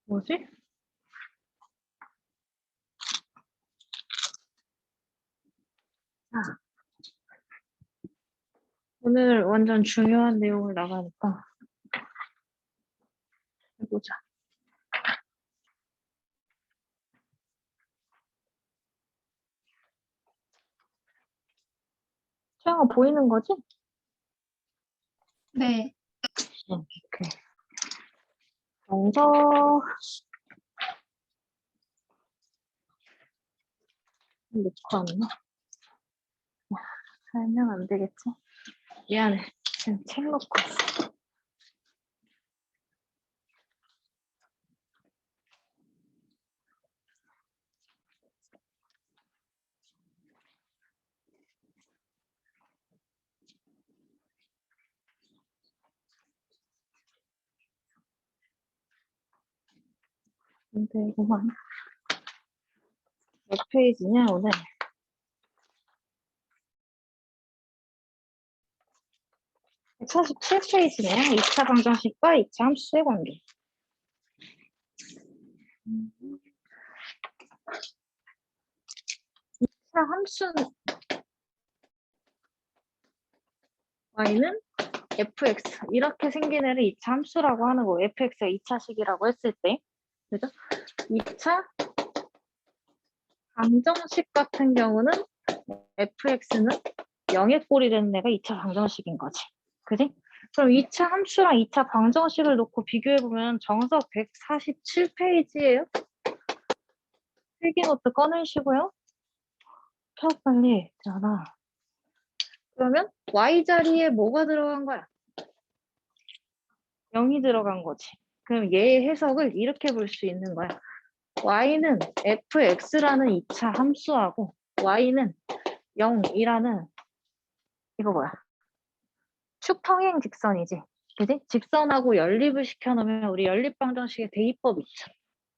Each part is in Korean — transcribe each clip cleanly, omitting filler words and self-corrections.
뭐지? 아, 오늘 완전 중요한 내용을 나가니까 해보자. 채영아 보이는 거지? 네, 응, 오케이. 정서 놓고 왔나? 설명 안 되겠지? 미안해. 지금 책 놓고 왔어. 근데 이거만 몇 페이지냐 오늘? 147페이지네요. 2차 방정식과 2차 함수의 관계. 음, 2차 함수는 y는 fx 이렇게 생긴 애를 2차 함수라고 하는 거고 fx가 2차식이라고 했을 때 그죠? 2차 방정식 같은 경우는 fx는 0의 꼴이 되는 애가 2차 방정식인 거지. 그지? 그럼 2차 함수랑 2차 방정식을 놓고 비교해보면 정석 147페이지예요. 필기노트 꺼내시고요. 펴 빨리. 잖아. 그러면 y자리에 뭐가 들어간 거야? 0이 들어간 거지. 그럼 얘의 해석을 이렇게 볼 수 있는 거야. y는 fx라는 2차 함수하고 y는 0이라는 이거 뭐야? 축 평행 직선이지. 그지? 직선하고 연립을 시켜놓으면 우리 연립방정식의 대입법 있죠.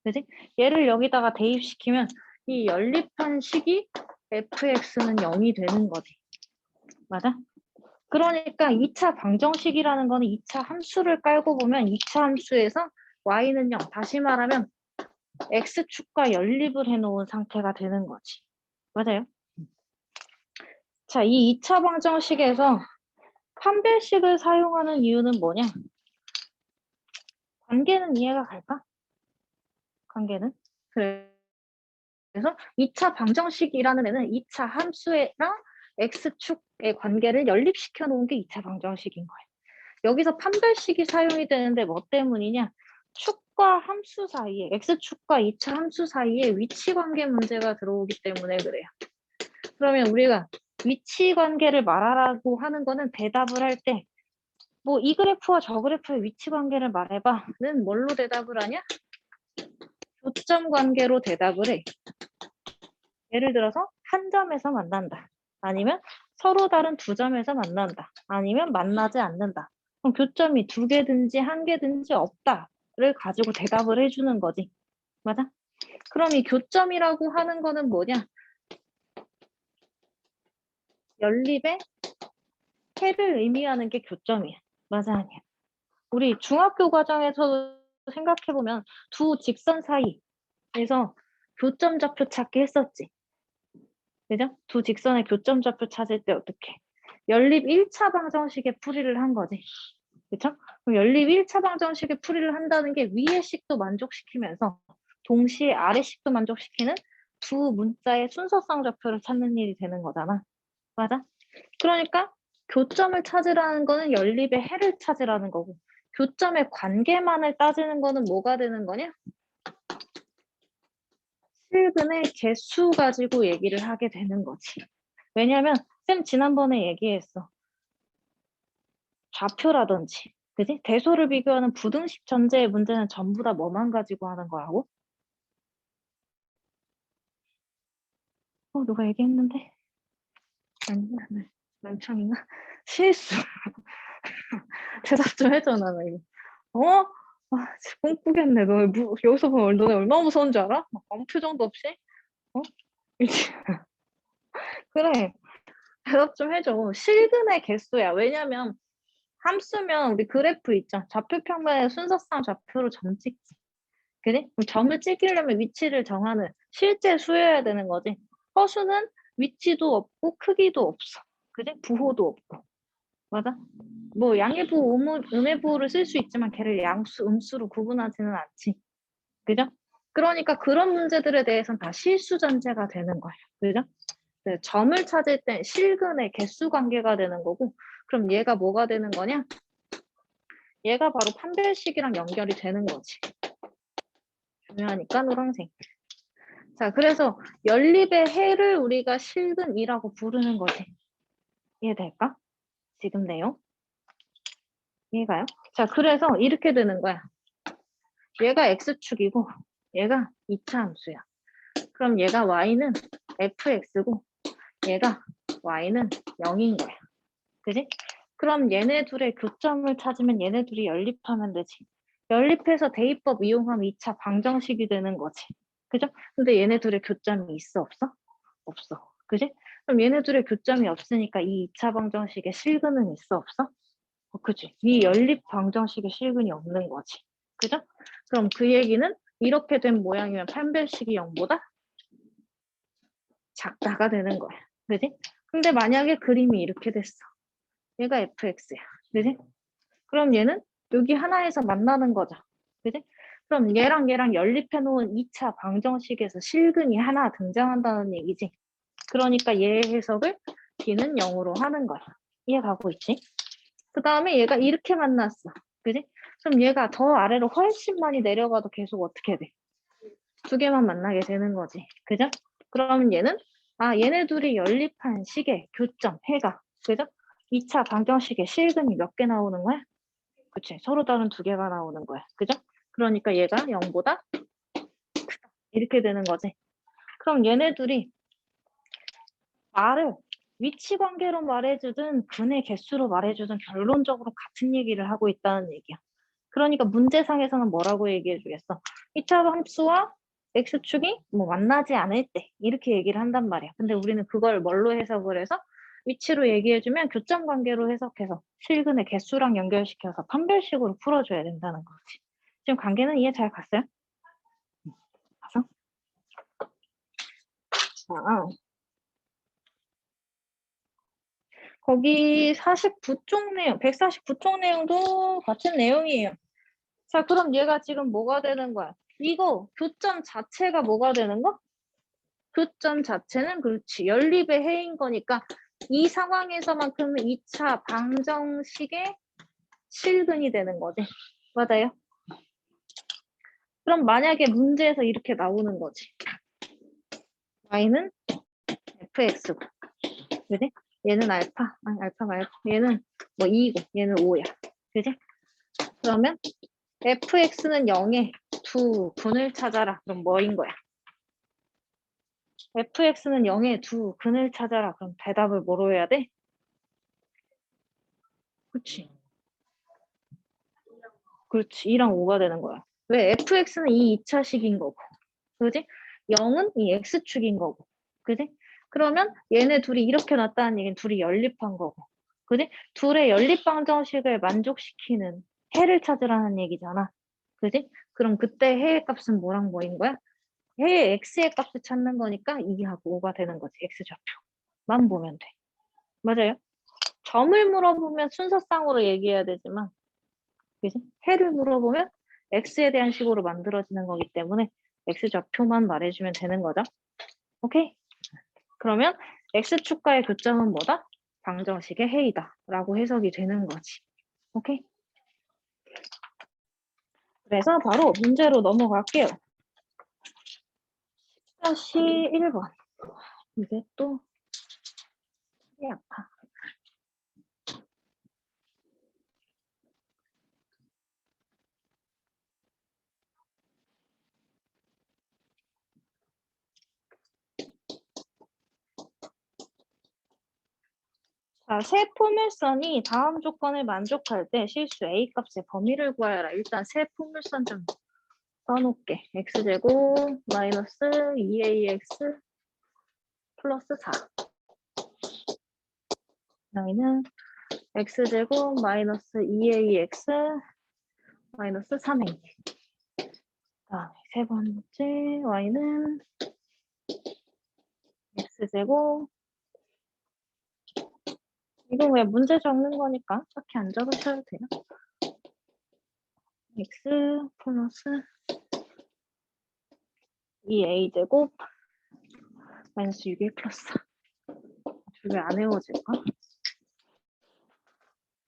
그지? 얘를 여기다가 대입시키면 이 연립한 식이 fx는 0이 되는 거지. 맞아? 그러니까 2차 방정식이라는 거는 2차 함수를 깔고 보면 2차 함수에서 y는 0. 다시 말하면 x축과 연립을 해놓은 상태가 되는 거지. 맞아요? 자, 이 2차 방정식에서 판별식을 사용하는 이유는 뭐냐? 관계는 이해가 갈까? 관계는? 그래서 2차 방정식이라는 애는 2차 함수랑 x축의 관계를 연립시켜 놓은 게 2차 방정식인 거예요. 여기서 판별식이 사용이 되는데 뭐 때문이냐? 축과 함수 사이에, x축과 2차 함수 사이에 위치 관계 문제가 들어오기 때문에 그래요. 그러면 우리가 위치 관계를 말하라고 하는 거는 대답을 할 때 뭐 이 그래프와 저 그래프의 위치 관계를 말해봐는 뭘로 대답을 하냐? 교점 관계로 대답을 해. 예를 들어서 한 점에서 만난다. 아니면 서로 다른 두 점에서 만난다. 아니면 만나지 않는다. 그럼 교점이 두 개든지 한 개든지 없다를 가지고 대답을 해주는 거지. 맞아? 그럼 이 교점이라고 하는 거는 뭐냐? 연립의 해를 의미하는 게 교점이야. 맞아, 아니야. 우리 중학교 과정에서 생각해보면 두 직선 사이에서 교점 좌표 찾기 했었지. 그죠? 두 직선의 교점 좌표 찾을 때 어떻게? 연립 1차 방정식의 풀이를 한 거지. 그쵸? 그럼 연립 1차 방정식의 풀이를 한다는 게 위의 식도 만족시키면서 동시에 아래 식도 만족시키는 두 문자의 순서상 좌표를 찾는 일이 되는 거잖아. 맞아? 그러니까 교점을 찾으라는 거는 연립의 해를 찾으라는 거고 교점의 관계만을 따지는 거는 뭐가 되는 거냐? 실근의 개수 가지고 얘기를 하게 되는 거지. 왜냐면 쌤 지난번에 얘기했어. 좌표라든지 그지? 대소를 비교하는 부등식 전제의 문제는 전부 다 뭐만 가지고 하는 거라고? 누가 얘기했는데? 아니야, 난창인가? 실수. 대답 좀 해줘, 나 이거. 어? 아, 진짜 뽕뿌겠네. 너 여기서 보면 너네 얼마나 무서운 줄 알아? 막 아무 표정도 없이? 어? 그래. 대답 좀 해줘. 실근의 개수야. 왜냐면 함수면 우리 그래프 있죠. 좌표 평면의 순서상 좌표로 점 찍지. 그지? 그럼 점을 찍으려면 위치를 정하는 실제 수여야 되는 거지. 허수는 위치도 없고 크기도 없어. 그지? 부호도 없고. 맞아? 뭐 양의부, 음의부호를 쓸 수 있지만 걔를 양수, 음수로 구분하지는 않지. 그죠? 그러니까 그런 문제들에 대해서는 다 실수 전제가 되는 거예요. 그죠? 네, 점을 찾을 때 실근의 개수 관계가 되는 거고, 그럼 얘가 뭐가 되는 거냐? 얘가 바로 판별식이랑 연결이 되는 거지. 중요하니까 노란색. 자, 그래서 연립의 해를 우리가 실근이라고 부르는 거지. 이해될까? 지금 내용? 이해가요? 자, 그래서 이렇게 되는 거야. 얘가 x축이고 얘가 2차 함수야. 그럼 얘가 y는 fx고 얘가 y는 0인 거야. 그지? 그럼 얘네 둘의 교점을 찾으면 얘네 둘이 연립하면 되지. 연립해서 대입법 이용하면 2차 방정식이 되는 거지. 그죠? 근데 얘네 둘의 교점이 있어, 없어? 없어. 그지? 그럼 얘네 둘의 교점이 없으니까 이 2차 방정식의 실근은 있어, 없어? 그지? 이 연립 방정식의 실근이 없는 거지. 그죠? 그럼 그 얘기는 이렇게 된 모양이면 판별식이 0보다 작다가 되는 거야. 그지? 근데 만약에 그림이 이렇게 됐어. 얘가 fx야. 그지? 그럼 얘는 여기 하나에서 만나는 거죠. 그지? 그럼 얘랑 연립해 놓은 2차 방정식에서 실근이 하나 등장한다는 얘기지. 그러니까 얘의 해석을 B는 0으로 하는 거야. 이해 가고 있지? 그 다음에 얘가 이렇게 만났어. 그지? 그럼 얘가 더 아래로 훨씬 많이 내려가도 계속 어떻게 돼? 두 개만 만나게 되는 거지. 그죠? 그러면 얘는 얘네 둘이 연립한 식의 교점, 해가. 그죠? 2차 방정식의 실근이 몇 개 나오는 거야? 그치? 서로 다른 두 개가 나오는 거야. 그죠? 그러니까 얘가 0보다 크다. 이렇게 되는 거지. 그럼 얘네 둘이 말을 위치 관계로 말해주든 근의 개수로 말해주든 결론적으로 같은 얘기를 하고 있다는 얘기야. 그러니까 문제상에서는 뭐라고 얘기해 주겠어? 2차 함수와 x축이 뭐 만나지 않을 때 이렇게 얘기를 한단 말이야. 근데 우리는 그걸 뭘로 해석을 해서 위치로 얘기해주면 교점 관계로 해석해서 실근의 개수랑 연결시켜서 판별식으로 풀어줘야 된다는 거지. 지금 관계는 이해 잘 갔어요? 가서? 거기 49쪽 내용, 149쪽 내용도 같은 내용이에요. 자, 그럼 얘가 지금 뭐가 되는 거야? 이거 교점 자체가 뭐가 되는 거? 교점 자체는 그렇지. 연립의 해인 거니까 이 상황에서만큼은 2차 방정식의 실근이 되는 거지. 맞아요? 그럼 만약에 문제에서 이렇게 나오는 거지. y는 fx고, 그지? 얘는 알파, 아니 알파 말고 얘는 뭐 2이고 얘는 5야. 그지? 그러면 fx는 0에 두 근을 찾아라. 그럼 뭐인 거야? fx는 0에 두 근을 찾아라. 그럼 대답을 뭐로 해야 돼? 그치. 그렇지. 2랑 5가 되는 거야. 왜? fx는 이 2차식인 거고. 그지? 0은 이 x축인 거고. 그지? 그러면 얘네 둘이 이렇게 놨다는 얘기는 둘이 연립한 거고. 그지? 둘의 연립 방정식을 만족시키는 해를 찾으라는 얘기잖아. 그지? 그럼 그때 해의 값은 뭐랑 뭐인 거야? 해의 x의 값을 찾는 거니까 2하고 5가 되는 거지. x좌표만 보면 돼. 맞아요? 점을 물어보면 순서상으로 얘기해야 되지만 그지? 해를 물어보면 x에 대한 식으로 만들어지는 거기 때문에 x좌표만 말해주면 되는 거죠. 오케이? 그러면 x축과의 교점은 뭐다? 방정식의 해이다 라고 해석이 되는 거지. 오케이? 그래서 바로 문제로 넘어갈게요. 1-1번. 이게 또 아파. 자, 세 포물선이 다음 조건을 만족할 때 실수 A 값의 범위를 구하여라. 일단 세 포물선 좀 써놓을게. x제곱 마이너스 2ax 플러스 4. 여기는 x제곱 마이너스 2ax 마이너스 3a. 그다음에 세 번째 y는 x제곱. 이거 왜 문제 적는 거니까 딱히 안 적으셔도 돼요. x 플러스 2a제곱 마이너스 6a 플러스 4. 왜 안 외워질까?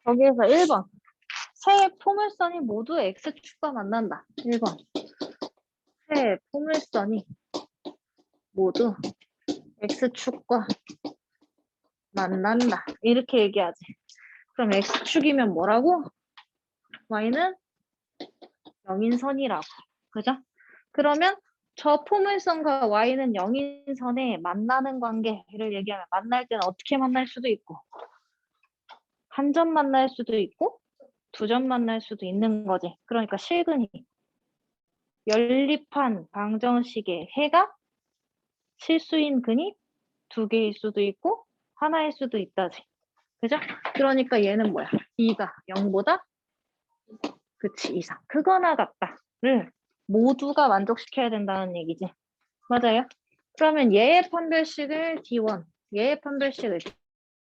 거기에서 1번. 세 포물선이 모두 x축과 만난다. 1번. 세 포물선이 모두 x축과 만난다. 이렇게 얘기하지. 그럼 x축이면 뭐라고? y는 0인선이라고. 그죠? 그러면 저 포물선과 y는 0인선에 만나는 관계를 얘기하면 만날 때는 어떻게 만날 수도 있고 한 점 만날 수도 있고 두 점 만날 수도 있는 거지. 그러니까 실근이 연립한 방정식의 해가 실수인 근이 두 개일 수도 있고 하나일 수도 있다지. 그죠? 그러니까 얘는 뭐야? 2가 0보다 그치 이상. 크거나 같다를 모두가 만족시켜야 된다는 얘기지. 맞아요? 그러면 얘의 판별식을 D1, 얘의 판별식을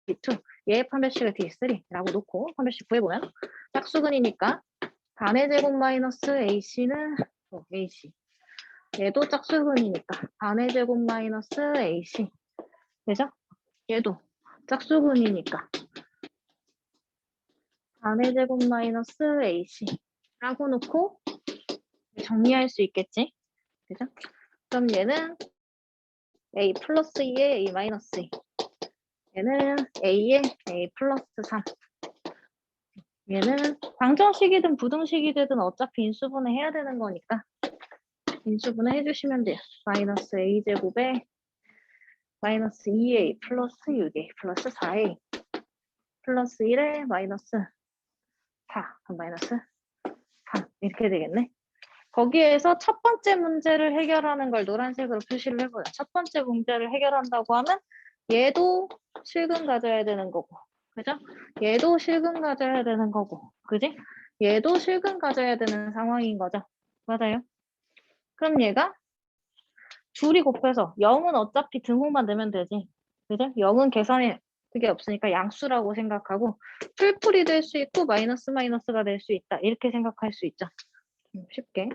D2, 얘의 판별식을 D3라고 놓고 판별식 구해보면 짝수근이니까 반의 제곱 마이너스 AC는 AC. 얘도 짝수근이니까 반의 제곱 마이너스 AC. 그죠? 얘도 짝수근이니까 반의 제곱 마이너스 AC라고 놓고 정리할 수 있겠지? 그죠? 그럼 얘는 A 플러스 2에 A 마이너스 2. 얘는 A에 A 플러스 3. 얘는 방정식이든 부등식이 되든 어차피 인수분해 해야 되는 거니까 인수분해 해주시면 돼요. 마이너스 A제곱에 마이너스 2A 플러스 6A 플러스 4A 플러스 1에 마이너스 4, 마이너스 3 이렇게 되겠네. 거기에서 첫 번째 문제를 해결하는 걸 노란색으로 표시를 해보요. 첫 번째 문제를 해결한다고 하면 얘도 실근 가져야 되는 거고, 그죠? 얘도 실근 가져야 되는 거고, 그지? 얘도 실근 가져야 되는 상황인 거죠. 맞아요? 그럼 얘가 둘이 곱해서 0은 어차피 등호만 내면 되지. 그죠? 0은 계산에 그게 없으니까 양수라고 생각하고 풀풀이 될 수 있고 마이너스 마이너스가 될 수 있다. 이렇게 생각할 수 있죠. 쉽게.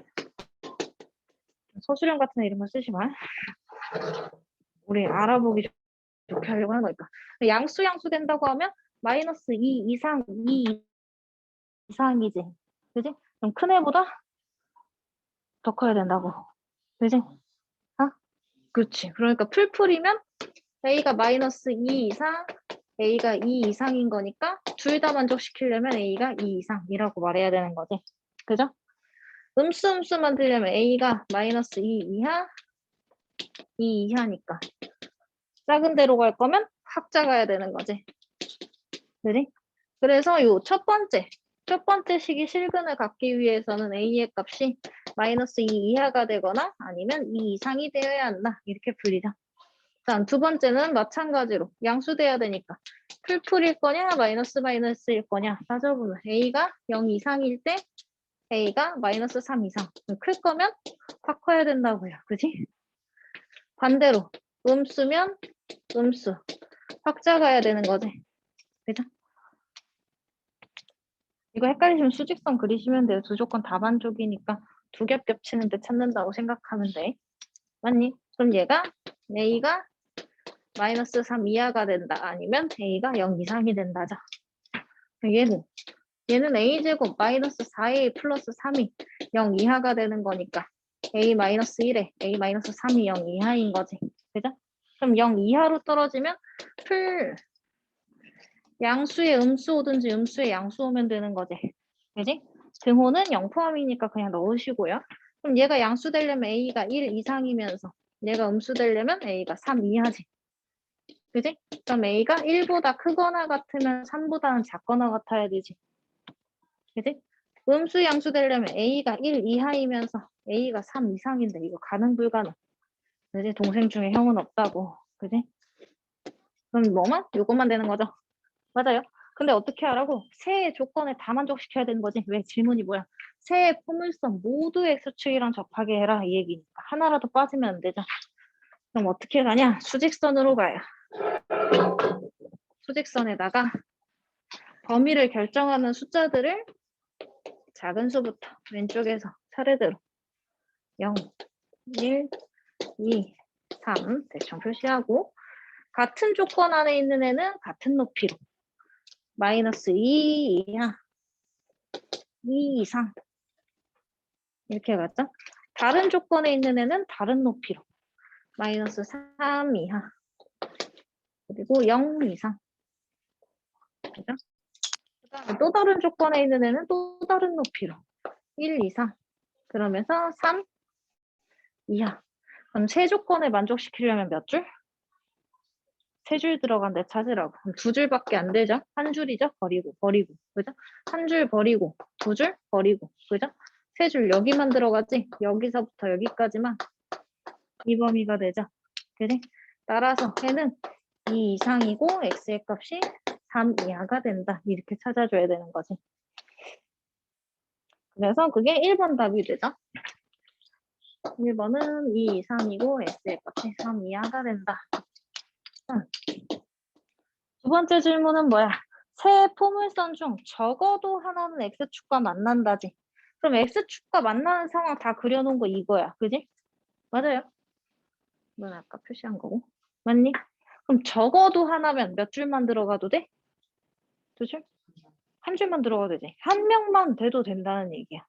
서술형 같은 이런 거 쓰지 마. 우리 알아보기 좋게 하려고 하는 거니까. 양수 된다고 하면 마이너스 2 이상, 2 이상이지. 그지? 그럼 큰 애보다 더 커야 된다고. 그지? 어? 그렇지. 그러니까 풀풀이면 A가 마이너스 2 이상, A가 2 이상인 거니까 둘 다 만족시키려면 A가 2 이상이라고 말해야 되는 거지. 그죠? 음수 만들려면 A가 마이너스 2 이하, 2 이하니까. 작은 데로 갈 거면 확 작아야 되는 거지. 그지? 그래서 요 첫 번째 식이 실근을 갖기 위해서는 A의 값이 마이너스 2 이하가 되거나 아니면 2 이상이 되어야 한다. 이렇게 풀리죠. 자, 두 번째는 마찬가지로 양수돼야 되니까 풀풀일 거냐 마이너스일 거냐 따져보면 A가 0 이상일 때 A가 마이너스 3 이상 클 거면 확 커야 된다고요. 그지? 반대로 음수면 음수 확 작아야 되는 거지. 그죠? 이거 헷갈리시면 수직선 그리시면 돼요. 두 조건 다 반족이니까 두 겹 겹치는데 찾는다고 생각하면 돼. 맞니? 그럼 얘가 A가 마이너스 3 이하가 된다. 아니면 A가 0 이상이 된다죠. 얘는 A제곱 마이너스 4A 플러스 3이 0 이하가 되는 거니까 A 마이너스 1에 A 마이너스 3이 0 이하인 거지. 그죠? 그럼 0 이하로 떨어지면 양수의 음수 오든지 음수의 양수 오면 되는 거지. 그지? 등호는 0 포함이니까 그냥 넣으시고요. 그럼 얘가 양수 되려면 A가 1 이상이면서 얘가 음수 되려면 A가 3 이하지. 그지? 그럼 A가 1보다 크거나 같으면 3보다는 작거나 같아야 되지. 그지? 음수 양수 되려면 A가 1 이하이면서 A가 3 이상인데 이거 가능 불가능. 그지? 동생 중에 형은 없다고. 그지? 그럼 뭐만? 요것만 되는 거죠. 맞아요. 근데 어떻게 하라고? 세 조건을 다 만족시켜야 되는 거지. 왜? 질문이 뭐야? 세 포물선 모두 x축이랑 접하게 해라 이 얘기니까 하나라도 빠지면 안 되죠. 그럼 어떻게 가냐? 수직선으로 가요. 수직선에다가 범위를 결정하는 숫자들을 작은 수부터 왼쪽에서 차례대로 0, 1, 2, 3 대충 표시하고 같은 조건 안에 있는 애는 같은 높이로 마이너스 2 이하 2 이상 이렇게 가죠. 다른 조건에 있는 애는 다른 높이로 마이너스 3 이하 그리고 0 이상 그죠? 그다음에 또 다른 조건에 있는 애는 또 다른 높이로 1 이상 그러면서 3 이하 그럼 세 조건을 만족시키려면 몇 줄? 세 줄 들어간데 찾으라고. 그럼 두 줄밖에 안 되죠? 한 줄이죠? 버리고, 버리고. 그죠? 한 줄 버리고, 두 줄 버리고. 그죠? 세 줄 여기만 들어가지? 여기서부터 여기까지만 이 범위가 되죠? 그지? 따라서 얘는 2 이상이고 x의 값이 3 이하가 된다. 이렇게 찾아줘야 되는 거지. 그래서 그게 1번 답이 되죠? 1번은 2 이상이고 x의 값이 3 이하가 된다. 두 번째 질문은 뭐야? 세 포물선 중 적어도 하나는 x축과 만난다지. 그럼 x축과 만나는 상황 다 그려놓은 거 이거야. 그지? 맞아요. 이건 아까 표시한 거고. 맞니? 그럼 적어도 하나면 몇 줄만 들어가도 돼? 두 줄? 한 줄만 들어가도 되지. 한 명만 돼도 된다는 얘기야.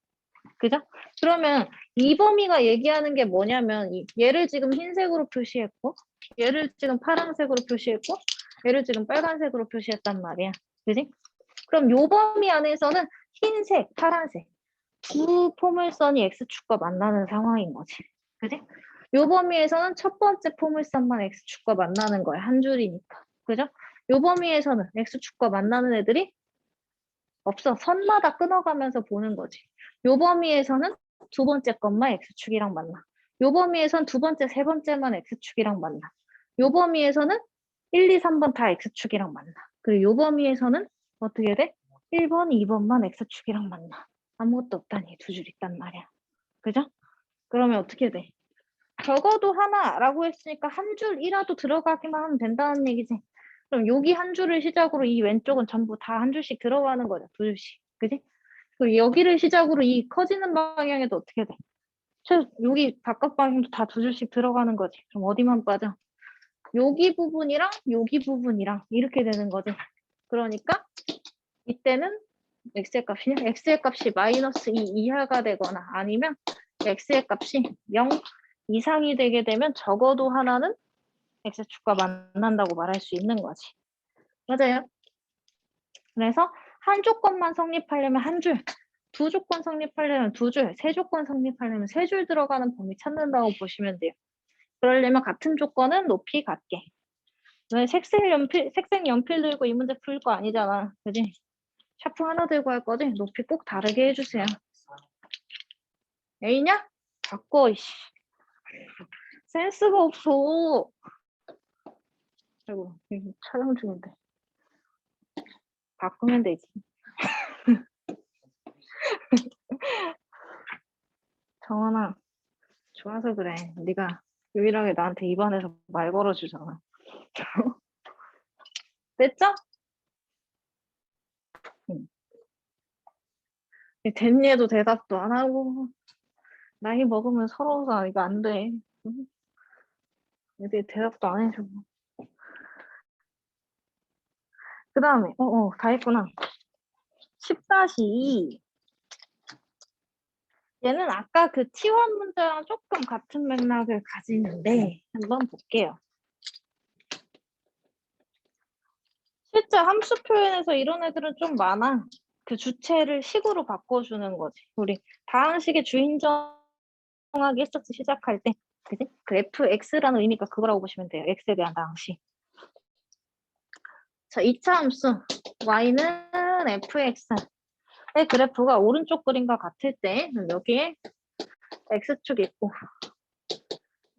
그죠? 그러면 이 범위가 얘기하는 게 뭐냐면 얘를 지금 흰색으로 표시했고 얘를 지금 파란색으로 표시했고 얘를 지금 빨간색으로 표시했단 말이야. 그지? 그럼 요 범위 안에서는 흰색, 파란색 두 포물선이 x축과 만나는 상황인 거지. 그지? 요 범위에서는 첫 번째 포물선만 x축과 만나는 거야. 한 줄이니까. 그죠? 요 범위에서는 x축과 만나는 애들이 없어. 선마다 끊어가면서 보는 거지. 요 범위에서는 두 번째 것만 x축이랑 만나. 요 범위에선 두 번째, 세 번째만 x축이랑 만나. 요 범위에서는 1, 2, 3번 다 x축이랑 만나. 그리고 요 범위에서는 어떻게 돼? 1번, 2번만 x축이랑 만나. 아무것도 없다니 두 줄 있단 말이야. 그죠? 그러면 어떻게 돼? 적어도 하나라고 했으니까 한 줄이라도 들어가기만 하면 된다는 얘기지. 그럼 여기 한 줄을 시작으로 이 왼쪽은 전부 다 한 줄씩 들어가는 거죠. 두 줄씩. 그지? 그리고 여기를 시작으로 이 커지는 방향에도 어떻게 돼? 여기 바깥 방향도 다 두 줄씩 들어가는 거지. 그럼 어디만 빠져? 여기 부분이랑 여기 부분이랑 이렇게 되는 거지. 그러니까 이때는 x의 값이 x의 값이 마이너스 2 이하가 되거나 아니면 x의 값이 0 이상이 되게 되면 적어도 하나는 x축과 만난다고 말할 수 있는 거지. 맞아요. 그래서 한 조건만 성립하려면 한 줄, 두 조건 성립하려면 두 줄, 세 조건 성립하려면 세 줄 들어가는 범위 찾는다고 보시면 돼요. 그러려면 같은 조건은 높이 같게. 왜 색색 연필 들고 이 문제 풀 거 아니잖아. 그지? 샤프 하나 들고 할 거지? 높이 꼭 다르게 해주세요. A냐? 바꿔, 이씨. 센스가 없어. 아이고, 촬영 중인데. 바꾸면 되지. 정원아, 좋아서 그래. 네가 유일하게 나한테 입안에서 말 걸어주잖아. 됐죠? 응. 됐니에도 대답도 안 하고 나이 먹으면 서러워서 이거 안 돼. 응? 애들 대답도 안 해주고. 그 다음에 다 했구나. 10-2 얘는 아까 그 T1 문제랑 조금 같은 맥락을 가지는데 한번 볼게요. 실제 함수 표현에서 이런 애들은 좀 많아. 그 주체를 식으로 바꿔주는 거지. 우리 다항식의 주인정하기 했었지 시작할 때. 그지? 그 fx라는 의미가 그거라고 보시면 돼요. x에 대한 다항식. 자, 2차 함수 y는 fx의 그래프가 오른쪽 그림과 같을 때 여기에 x축 있고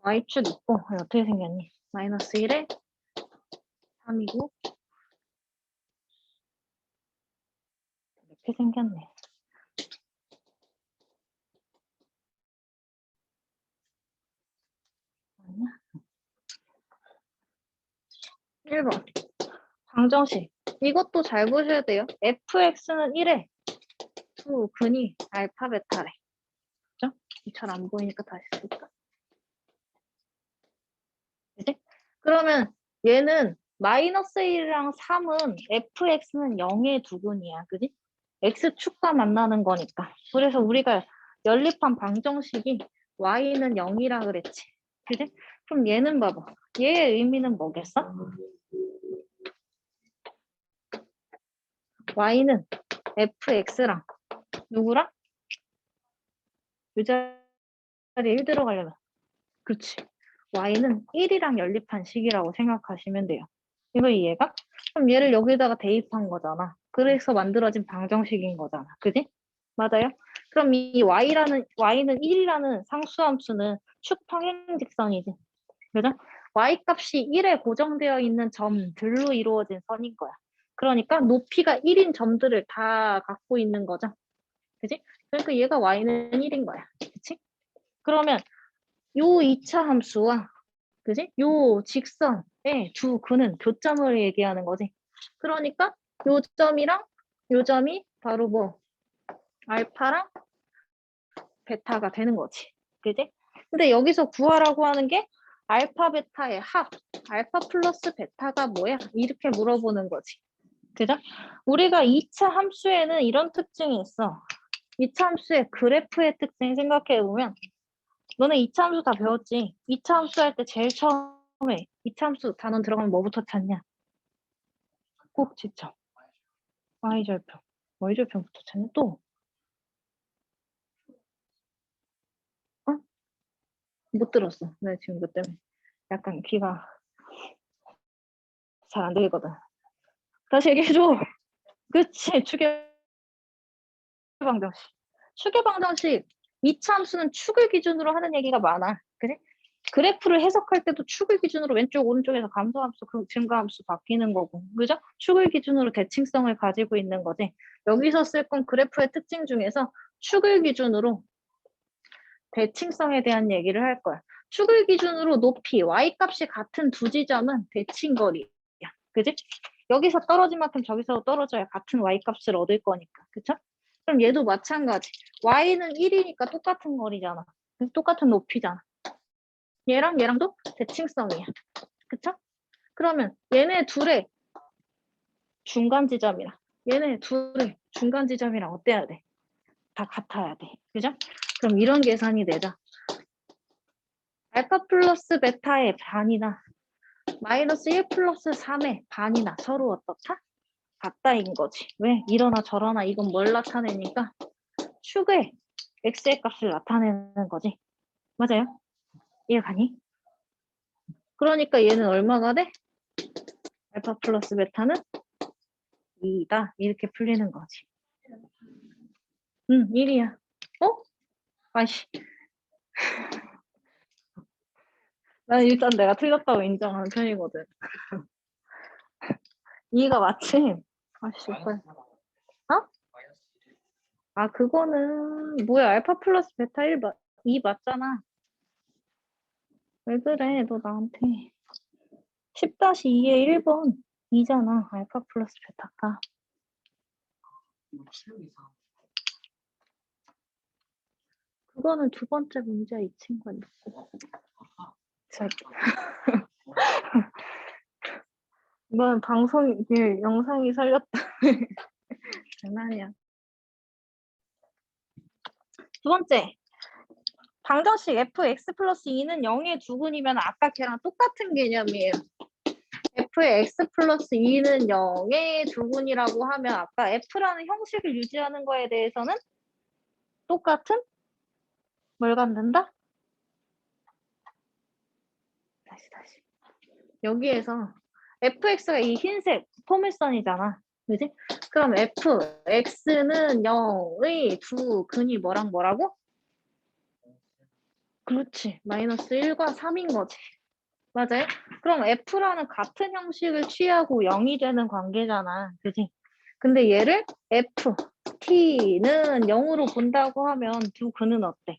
y축 있고 어떻게 생겼니? 마이너스 1에 3이고 이렇게 생겼네. 1번. 방정식. 이것도 잘 보셔야 돼요. fx는 1에 두 근이 알파 베타래. 그죠? 잘 안 보이니까 다시 쓸까? 그지? 그러면 얘는 마이너스 1이랑 3은 fx는 0의 두 근이야. 그지? x축과 만나는 거니까. 그래서 우리가 연립한 방정식이 y는 0이라 그랬지. 그지? 그럼 얘는 봐봐. 얘의 의미는 뭐겠어? y는 fx랑 누구랑? 이 자리에 1 들어가려면. 그렇지. y는 1이랑 연립한 식이라고 생각하시면 돼요. 이거 이해가? 그럼 얘를 여기다가 대입한 거잖아. 그래서 만들어진 방정식인 거잖아. 그지? 맞아요? 그럼 이 y는 1이라는 상수함수는 축 평행직선이지. 그죠? y 값이 1에 고정되어 있는 점들로 이루어진 선인 거야. 그러니까 높이가 1인 점들을 다 갖고 있는 거죠. 그지? 그러니까 얘가 y는 1인 거야. 그치? 그러면 요 2차 함수와 그지? 요 직선의 두 근은 교점을 얘기하는 거지. 그러니까 요 점이랑 요 점이 바로 뭐 알파랑 베타가 되는 거지. 그지? 근데 여기서 구하라고 하는 게 알파 베타의 합, 알파 플러스 베타가 뭐야? 이렇게 물어보는 거지. 그죠? 우리가 2차 함수에는 이런 특징이 있어. 2차 함수의 그래프의 특징 생각해보면 너네 2차 함수 다 배웠지? 2차 함수 할 때 제일 처음에 2차 함수 단원 들어가면 뭐부터 찾냐? 꼭 지쳐. y절편. y절편부터 찾냐? 또? 어? 못 들었어. 네, 지금 그것 때문에. 약간 귀가 잘 안 들리거든. 다시 얘기해줘. 그치, 추계방정식. 추계방정식, 2차 함수는 축을 기준으로 하는 얘기가 많아. 그래? 그래프를 해석할 때도 축을 기준으로 왼쪽, 오른쪽에서 감소함수, 증가함수 바뀌는 거고. 그죠? 축을 기준으로 대칭성을 가지고 있는 거지. 여기서 쓸 건 그래프의 특징 중에서 축을 기준으로 대칭성에 대한 얘기를 할 거야. 축을 기준으로 높이, y값이 같은 두 지점은 대칭거리야. 그지? 여기서 떨어진 만큼 저기서 떨어져야 같은 y값을 얻을 거니까. 그쵸? 그럼 얘도 마찬가지. y는 1이니까 똑같은 거리잖아. 똑같은 높이잖아. 얘랑 얘랑도 대칭성이야. 그쵸? 그러면 얘네 둘의 중간 지점이랑 얘네 둘의 중간 지점이랑 어때야 돼? 다 같아야 돼. 그죠? 그럼 이런 계산이 되자. 알파 플러스 베타의 반이나 마이너스 1 플러스 3의 반이나 서로 어떻다? 같다인 거지. 왜? 이러나 저러나 이건 뭘 나타내니까 축의 x의 값을 나타내는 거지. 맞아요? 이해가니? 그러니까 얘는 얼마가 돼? 알파 플러스 베타는 2다. 이렇게 풀리는 거지. 1이야. 어? 아이씨. 난 일단 내가 틀렸다고 인정하는 편이거든. 2가 맞지? 아씨, 오빠. 어? 아, 그거는 뭐야? 알파 플러스 베타 2 맞잖아. 왜 그래? 너 나한테. 10-2의 1번 2잖아. 알파 플러스 베타가. 그거는 두 번째 문제야, 이 친구는. 자, 이건 방송, 영상이 살렸다. 장난이야. 두 번째. 방정식 fx 플러스 2는 0의 두근이면 아까 걔랑 똑같은 개념이에요. f의 x 플러스 2는 0의 두근이라고 하면 아까 f라는 형식을 유지하는 거에 대해서는 똑같은 뭘 갖는다? 다시. 여기에서 fx가 이 흰색 포물선이잖아. 그지? 그럼 fx는 0의 두 근이 뭐랑 뭐라고? 그렇지. 마이너스 1과 3인 거지. 맞아요? 그럼 f라는 같은 형식을 취하고 0이 되는 관계잖아. 그지? 근데 얘를 f, t는 0으로 본다고 하면 두 근은 어때?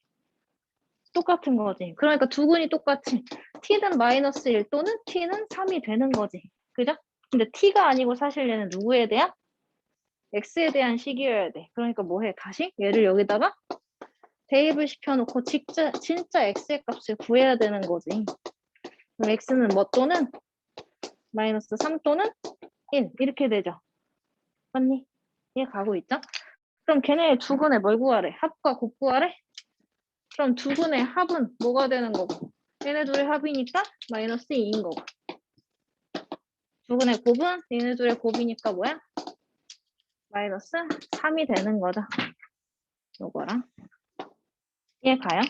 똑같은 거지. 그러니까 두 근이 똑같이 t는 마이너스 1 또는 t는 3이 되는 거지. 그죠? 근데 t가 아니고 사실 얘는 누구에 대한? x에 대한 식이어야 돼. 그러니까 뭐 해? 다시 얘를 여기다가 대입을 시켜놓고 진짜 x의 값을 구해야 되는 거지. 그럼 x는 뭐 또는 마이너스 3 또는 1 이렇게 되죠. 맞니? 이해 가고 있죠? 그럼 걔네 두 근의 뭘 구하래? 합과 곱 구하래? 그럼 두 근의 합은 뭐가 되는 거고? 얘네 둘의 합이니까 마이너스 2인 거고. 두 근의 곱은 얘네 둘의 곱이니까 뭐야? 마이너스 3이 되는 거죠. 요거랑. 이해 가요?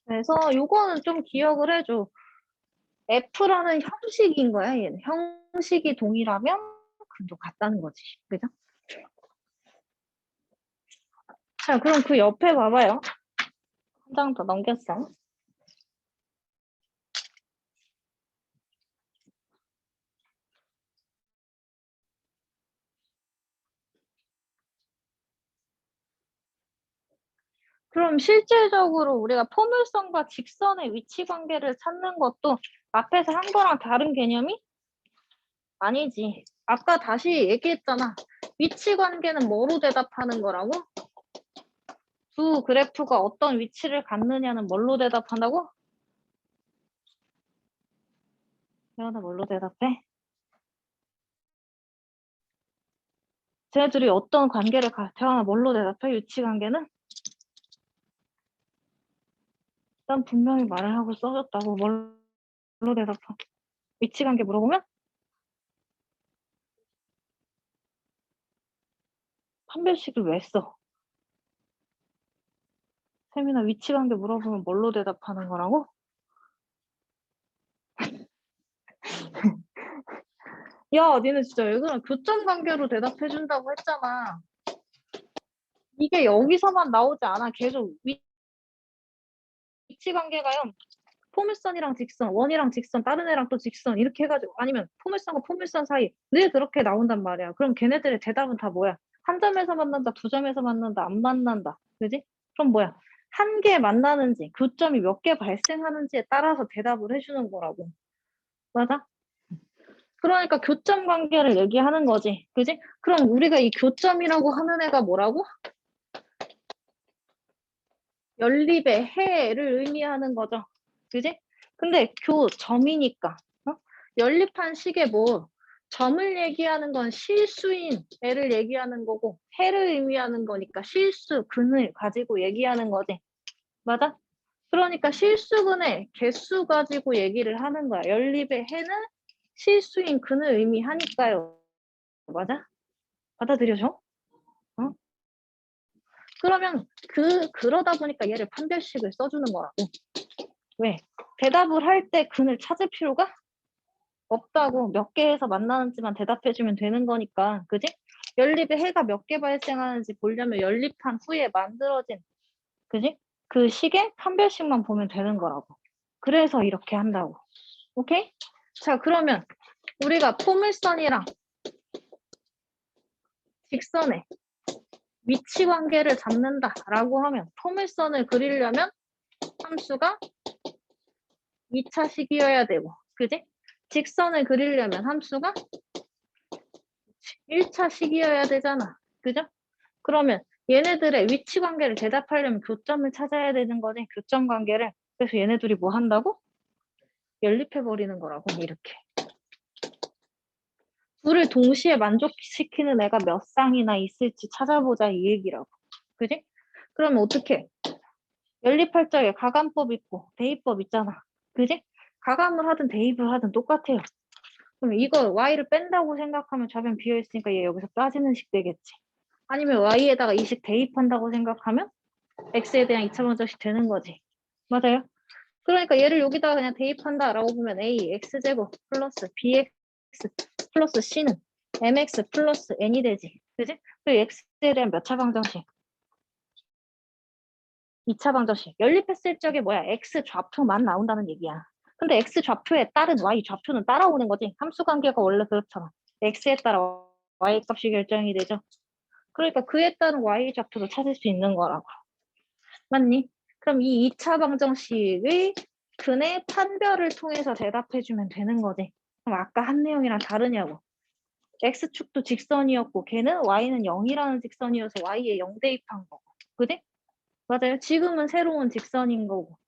그래서 요거는 좀 기억을 해줘. F라는 형식인 거야, 얘는. 형식이 동일하면 근도 같다는 거지. 그죠? 자, 그럼 그 옆에 봐봐요. 한 장 더 넘겼어. 그럼 실질적으로 우리가 포물선과 직선의 위치 관계를 찾는 것도 앞에서 한 거랑 다른 개념이 아니지. 아까 다시 얘기했잖아. 위치 관계는 뭐로 대답하는 거라고? 두 그래프가 어떤 위치를 갖느냐는 뭘로 대답한다고? 태연아 뭘로 대답해? 쟤들이 어떤 관계를 태연아 뭘로 대답해? 위치 관계는? 난 분명히 말을 하고 써줬다고. 뭘로 대답해? 위치 관계 물어보면? 판별식을 왜 써? 세민아 위치 관계 물어보면 뭘로 대답하는 거라고? 야, 니네 진짜 왜 그래? 교점 관계로 대답해준다고 했잖아. 이게 여기서만 나오지 않아. 계속 위치 관계가요. 포물선이랑 직선, 원이랑 직선, 다른 애랑 또 직선 이렇게 해가지고 아니면 포물선과 포물선 사이 늘 그렇게 나온단 말이야. 그럼 걔네들의 대답은 다 뭐야? 한 점에서 만난다, 두 점에서 만난다, 안 만난다. 그지? 그럼 뭐야? 한 개 만나는지, 교점이 몇 개 발생하는지에 따라서 대답을 해주는 거라고. 맞아? 그러니까 교점 관계를 얘기하는 거지. 그지? 그럼 우리가 이 교점이라고 하는 애가 뭐라고? 연립의 해를 의미하는 거죠. 그지? 근데 교점이니까. 어? 연립한 식의 뭐 점을 얘기하는 건 실수인 애를 얘기하는 거고 해를 의미하는 거니까 실수, 근을 가지고 얘기하는 거지. 맞아? 그러니까 실수근의 개수 가지고 얘기를 하는 거야. 연립의 해는 실수인 근을 의미하니까요. 맞아? 받아들여져? 어? 그러면 그러다 보니까 얘를 판별식을 써주는 거라고. 왜? 대답을 할 때 근을 찾을 필요가 없다고. 몇 개에서 만나는지만 대답해주면 되는 거니까. 그지? 연립의 해가 몇 개 발생하는지 보려면 연립한 후에 만들어진 그지? 그 식의 판별식만 보면 되는 거라고. 그래서 이렇게 한다고. 오케이? 자, 그러면 우리가 포물선이랑 직선의 위치 관계를 잡는다라고 하면 포물선을 그리려면 함수가 2차식이어야 되고, 그지? 직선을 그리려면 함수가 1차식이어야 되잖아. 그죠? 그러면 얘네들의 위치 관계를 대답하려면 교점을 찾아야 되는 거지. 교점 관계를. 그래서 얘네들이 뭐 한다고? 연립해버리는 거라고, 이렇게. 둘을 동시에 만족시키는 애가 몇 쌍이나 있을지 찾아보자, 이 얘기라고. 그지? 그러면 어떻게? 연립할 적에 가감법 있고 대입법 있잖아. 그지? 가감을 하든 대입을 하든 똑같아요. 그럼 이거 y를 뺀다고 생각하면 좌변 비어있으니까 얘 여기서 빠지는 식 되겠지. 아니면 y에다가 이 식 대입한다고 생각하면 x에 대한 2차 방정식 되는 거지. 맞아요? 그러니까 얘를 여기다가 그냥 대입한다라고 보면 a x제곱 플러스 bx 플러스 c는 mx 플러스 n이 되지. 그지? 그리고 x에 대한 몇 차 방정식? 2차 방정식. 연립했을 적에 뭐야? x 좌표만 나온다는 얘기야. 근데 x 좌표에 따른 y 좌표는 따라오는 거지. 함수 관계가 원래 그렇잖아. x에 따라 y 값이 결정이 되죠. 그러니까 그에 따른 y 좌표도 찾을 수 있는 거라고. 맞니? 그럼 이 2차 방정식의 근의 판별을 통해서 대답해주면 되는 거지. 그럼 아까 한 내용이랑 다르냐고. X축도 직선이었고 걔는 Y는 0이라는 직선이어서 Y에 0 대입한 거고. 그지? 맞아요. 지금은 새로운 직선인 거고.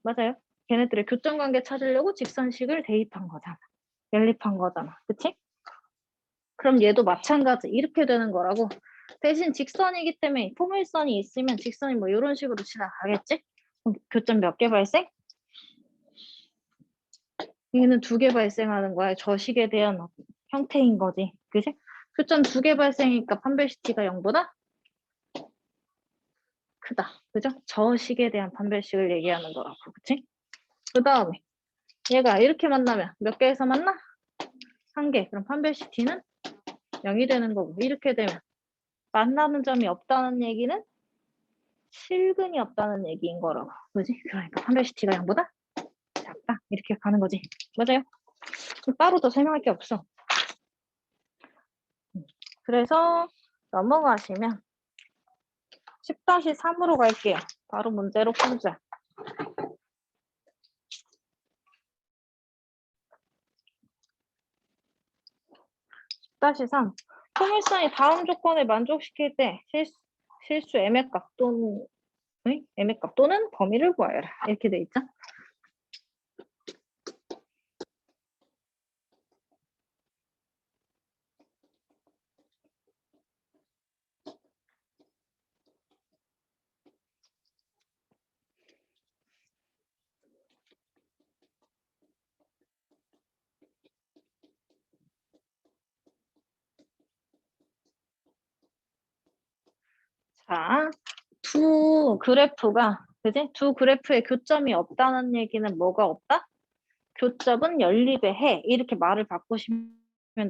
맞아요. 걔네들의 교점관계 찾으려고 직선식을 대입한 거잖아. 연립한 거잖아. 그치? 그럼 얘도 마찬가지. 이렇게 되는 거라고. 대신 직선이기 때문에 통일선이 있으면 직선이 뭐 이런 식으로 지나가겠지? 그럼 교점 몇 개 발생? 얘는 2개 발생하는 거야. 저 식에 대한 형태인 거지. 그치? 교점 2개 발생이니까 판별식 t가 0보다 크다. 그죠? 저 식에 대한 판별식을 얘기하는 거라고. 그치? 그 다음에 얘가 이렇게 만나면 몇 개에서 만나? 1개. 그럼 판별식 t는 0이 되는 거고. 이렇게 되면 만나는 점이 없다는 얘기는 실근이 없다는 얘기인 거라고. 그지? 그러니까 판별식 t가 0보다 작다. 이렇게 가는 거지. 맞아요? 따로 더 설명할 게 없어. 그래서 넘어가시면 10-3으로 갈게요. 바로 문제로 풀자. 10-3. 통일선이 다음 조건을 만족시킬 때 실수 M의 값 또는 M의 값 또는 범위를 구하여라. 이렇게 돼 있죠. 자, 두 그래프가, 그지? 두 그래프에 교점이 없다는 얘기는 뭐가 없다? 교점은 연립의 해. 이렇게 말을 바꾸시면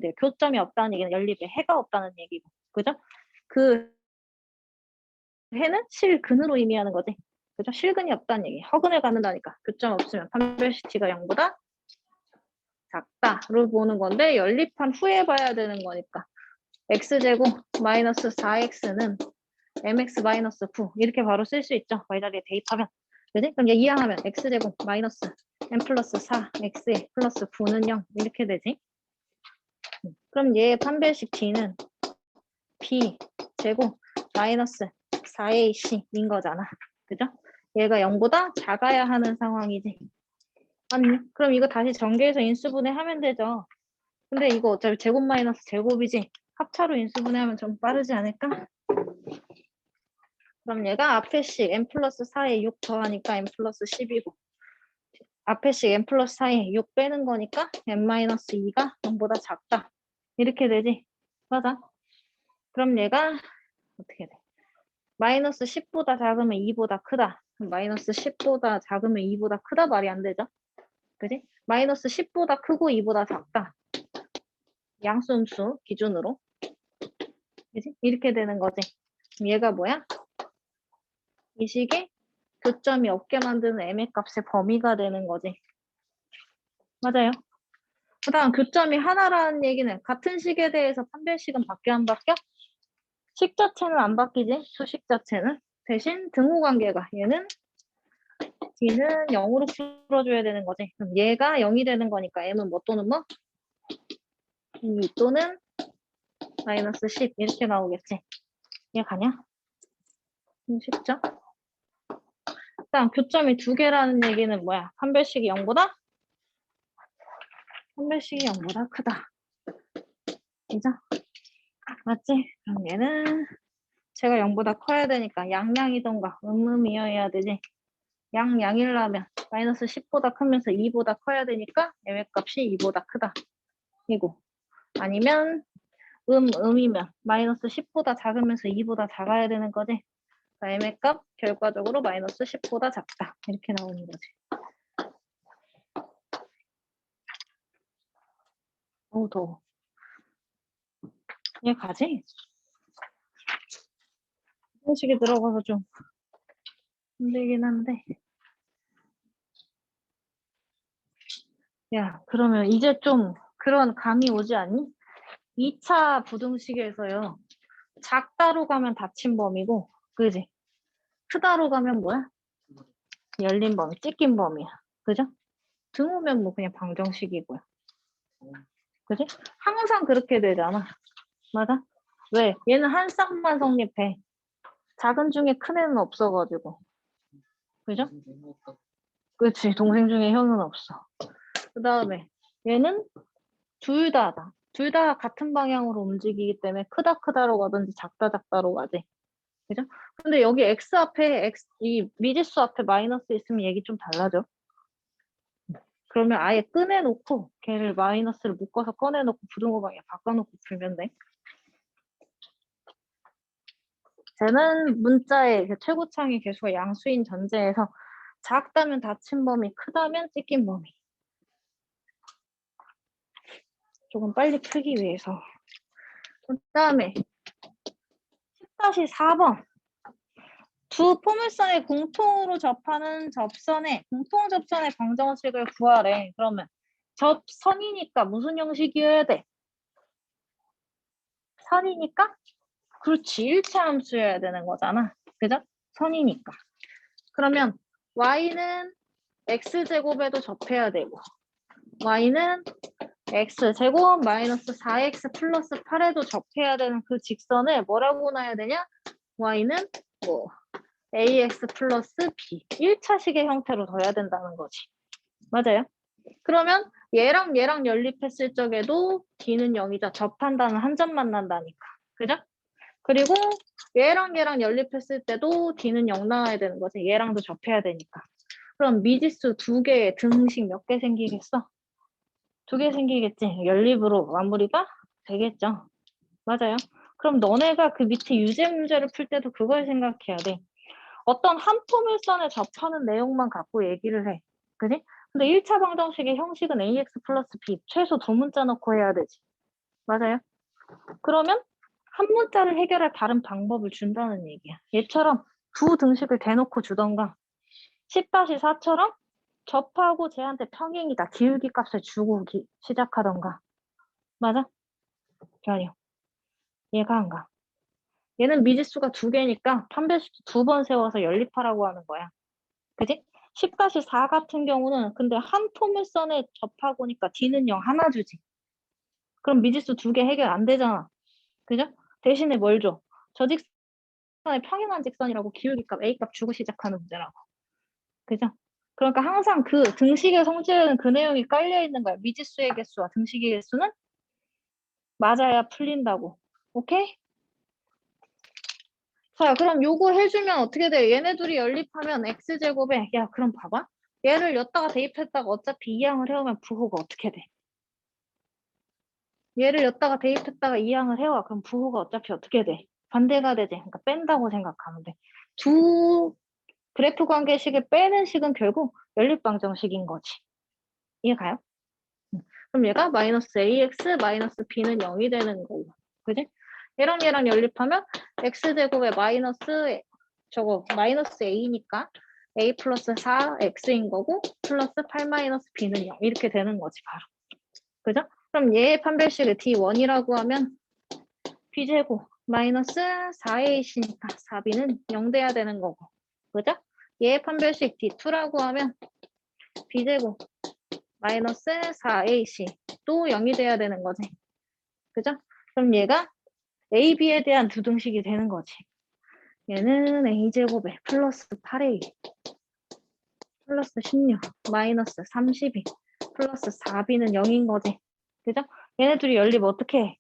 돼요. 교점이 없다는 얘기는 연립의 해가 없다는 얘기고. 그죠? 그 해는 실근으로 의미하는 거지. 그죠? 실근이 없다는 얘기. 허근을 갖는다니까. 교점 없으면 판별식 t가 0보다 작다를 보는 건데 연립한 후에 봐야 되는 거니까. x제곱 마이너스 4x는 mx 마이너스 9 이렇게 바로 쓸 수 있죠. y자리에 대입하면. 그지? 그럼 얘 이항하면 x제곱 마이너스 m 플러스 4 x 플러스 9는 0 이렇게 되지. 그럼 얘의 판별식 t는 b 제곱 마이너스 4ac인 거잖아. 그죠? 얘가 0보다 작아야 하는 상황이지. 아니, 그럼 이거 다시 전개해서 인수분해하면 되죠. 근데 이거 어차피 제곱 마이너스 제곱이지. 합차로 인수분해하면 좀 빠르지 않을까? 그럼 얘가 앞에 식 n 플러스 4에 6 더하니까 n 플러스 10이고 앞에 식 n 플러스 4에 6 빼는 거니까 n 마이너스 2가 0보다 작다. 이렇게 되지? 맞아. 그럼 얘가 어떻게 돼? 마이너스 10보다 작으면 2보다 크다. 마이너스 10보다 작으면 2보다 크다 말이 안 되죠? 그지? 마이너스 10보다 크고 2보다 작다. 양수음수 기준으로. 그지? 이렇게 되는 거지. 그럼 얘가 뭐야? 이 식이 교점이 없게 만드는 m의 값의 범위가 되는 거지. 맞아요. 그 다음 교점이 하나라는 얘기는 같은 식에 대해서 판별식은 바뀌어 안 바뀌어? 식 자체는 안 바뀌지. 수식 자체는. 대신 등호관계가 얘는 D는 0으로 풀어줘야 되는 거지. 그럼 얘가 0이 되는 거니까 M은 뭐 또는 뭐? 2 또는 마이너스 10 이렇게 나오겠지. 얘 가냐? 쉽죠? 일단 교점이 2개라는 얘기는 뭐야? 판별식이 0보다? 판별식이 0보다 크다. 그죠? 맞지? 그럼 얘는 제가 0보다 커야 되니까 양양이던가 음음이어야 되지. 양양이려면 마이너스 10보다 크면서 2보다 커야 되니까 M의 값이 2보다 크다. 이고 아니면 음이면 마이너스 10보다 작으면서 2보다 작아야 되는 거지. 그러니까 M의 값 결과적으로 마이너스 10보다 작다. 이렇게 나오는 거지. 어우 더워. 얘 가지? 소식이 들어가서 좀 힘들긴 한데. 야, 그러면 이제 좀 그런 감이 오지 않니? 2차 부등식에서요. 작다로 가면 닫힌 범위고, 그지? 크다로 가면 뭐야? 열린 범위, 찢긴 범위야. 그죠? 등호면 뭐 그냥 방정식이고요. 그지? 항상 그렇게 되잖아. 맞아? 왜? 얘는 한 쌍만 성립해. 작은 중에 큰 애는 없어가지고. 그죠? 그치. 동생 중에 형은 없어. 그 다음에 얘는 둘 다다. 둘 다 같은 방향으로 움직이기 때문에 크다 크다로 가든지 작다 작다로 가지. 그죠? 근데 여기 x 앞에 이 미지수 앞에 마이너스 있으면 얘기 좀 달라져. 그러면 아예 꺼내놓고 걔를 마이너스를 묶어서 꺼내놓고 부등호 방향 바꿔놓고 풀면 돼. 쟤는 문자의 최고창의 개수가 양수인 전제에서 작다면 닫힌 범위, 크다면 찢긴 범위. 조금 빨리 풀기 위해서. 그 다음에 10-4번. 두 포물선에 공통으로 접하는 접선의 공통 접선의 방정식을 구하래. 그러면 접선이니까 무슨 형식이어야 돼? 선이니까? 그렇지. 일체 함수여야 되는 거잖아. 그죠? 선이니까. 그러면 y는 x제곱에도 접해야 되고 y는 x제곱 마이너스 4x 플러스 8에도 접해야 되는 그 직선을 뭐라고 놔야 되냐? y는 뭐 ax 플러스 b 1차식의 형태로 둬야 된다는 거지. 맞아요? 그러면 얘랑 얘랑 연립했을 적에도 d는 0이자 접한다는 한 점 만난다니까. 그죠? 그리고 얘랑 얘랑 연립했을 때도 d는 0 나와야 되는 거지. 얘랑도 접해야 되니까. 그럼 미지수 두 개의 등식 몇 개 생기겠어? 두 개 생기겠지. 연립으로 마무리가 되겠죠. 맞아요. 그럼 너네가 그 밑에 유제 문제를 풀 때도 그걸 생각해야 돼. 어떤 한 포물선에 접하는 내용만 갖고 얘기를 해. 그지? 근데 1차 방정식의 형식은 ax 플러스 b 최소 두 문자 넣고 해야 되지. 맞아요? 그러면 한 문자를 해결할 다른 방법을 준다는 얘기야. 얘처럼 두 등식을 대놓고 주던가 10-4처럼 접하고 쟤한테 평행이다. 기울기 값을 주고 시작하던가. 맞아? 아니요. 얘가 안 가. 얘는 미지수가 두 개니까 판별식도 두 번 세워서 연립하라고 하는 거야. 그지? 10-4 같은 경우는 근데 한 포물선에 접하고니까 d는 0 하나 주지. 그럼 미지수 두 개 해결 안 되잖아. 그죠? 대신에 뭘 줘? 저 직선의 평행한 직선이라고 기울기값 A값 주고 시작하는 문제라고. 그죠? 그러니까 항상 그 등식의 성질에는 그 내용이 깔려 있는 거야. 미지수의 개수와 등식의 개수는 맞아야 풀린다고. 오케이? 자, 그럼 요거 해주면 어떻게 돼? 얘네 둘이 연립하면 x제곱에 야, 그럼 봐봐. 얘를 였다가 대입했다가 어차피 이항을 해오면 부호가 어떻게 돼? 얘를 였다가 대입했다가 이항을 해와. 그럼 부호가 어차피 어떻게 돼? 반대가 되지. 그러니까 뺀다고 생각하면 돼. 두 그래프 관계식을 빼는 식은 결국 연립방정식인 거지. 이해가요? 그럼 얘가 마이너스 ax 마이너스 b는 0이 되는 거고. 그지? 얘랑 연립하면 x제곱에 마이너스 저거 마이너스 a니까 a 플러스 4x인 거고 플러스 8 마이너스 b는 0 이렇게 되는 거지 바로. 그죠? 그럼 얘의 판별식을 d1이라고 하면 b제곱 마이너스 4ac니까 4b는 0 돼야 되는 거고. 그죠? 얘의 판별식 d2라고 하면 b제곱 마이너스 4ac 또 0이 돼야 되는 거지. 그죠? 그럼 얘가 a, b에 대한 두 등식이 되는 거지. 얘는 a제곱에 플러스 8a 플러스 16 마이너스 32 플러스 4b는 0인 거지. 그죠? 얘네 둘이 연립 어떻게 해?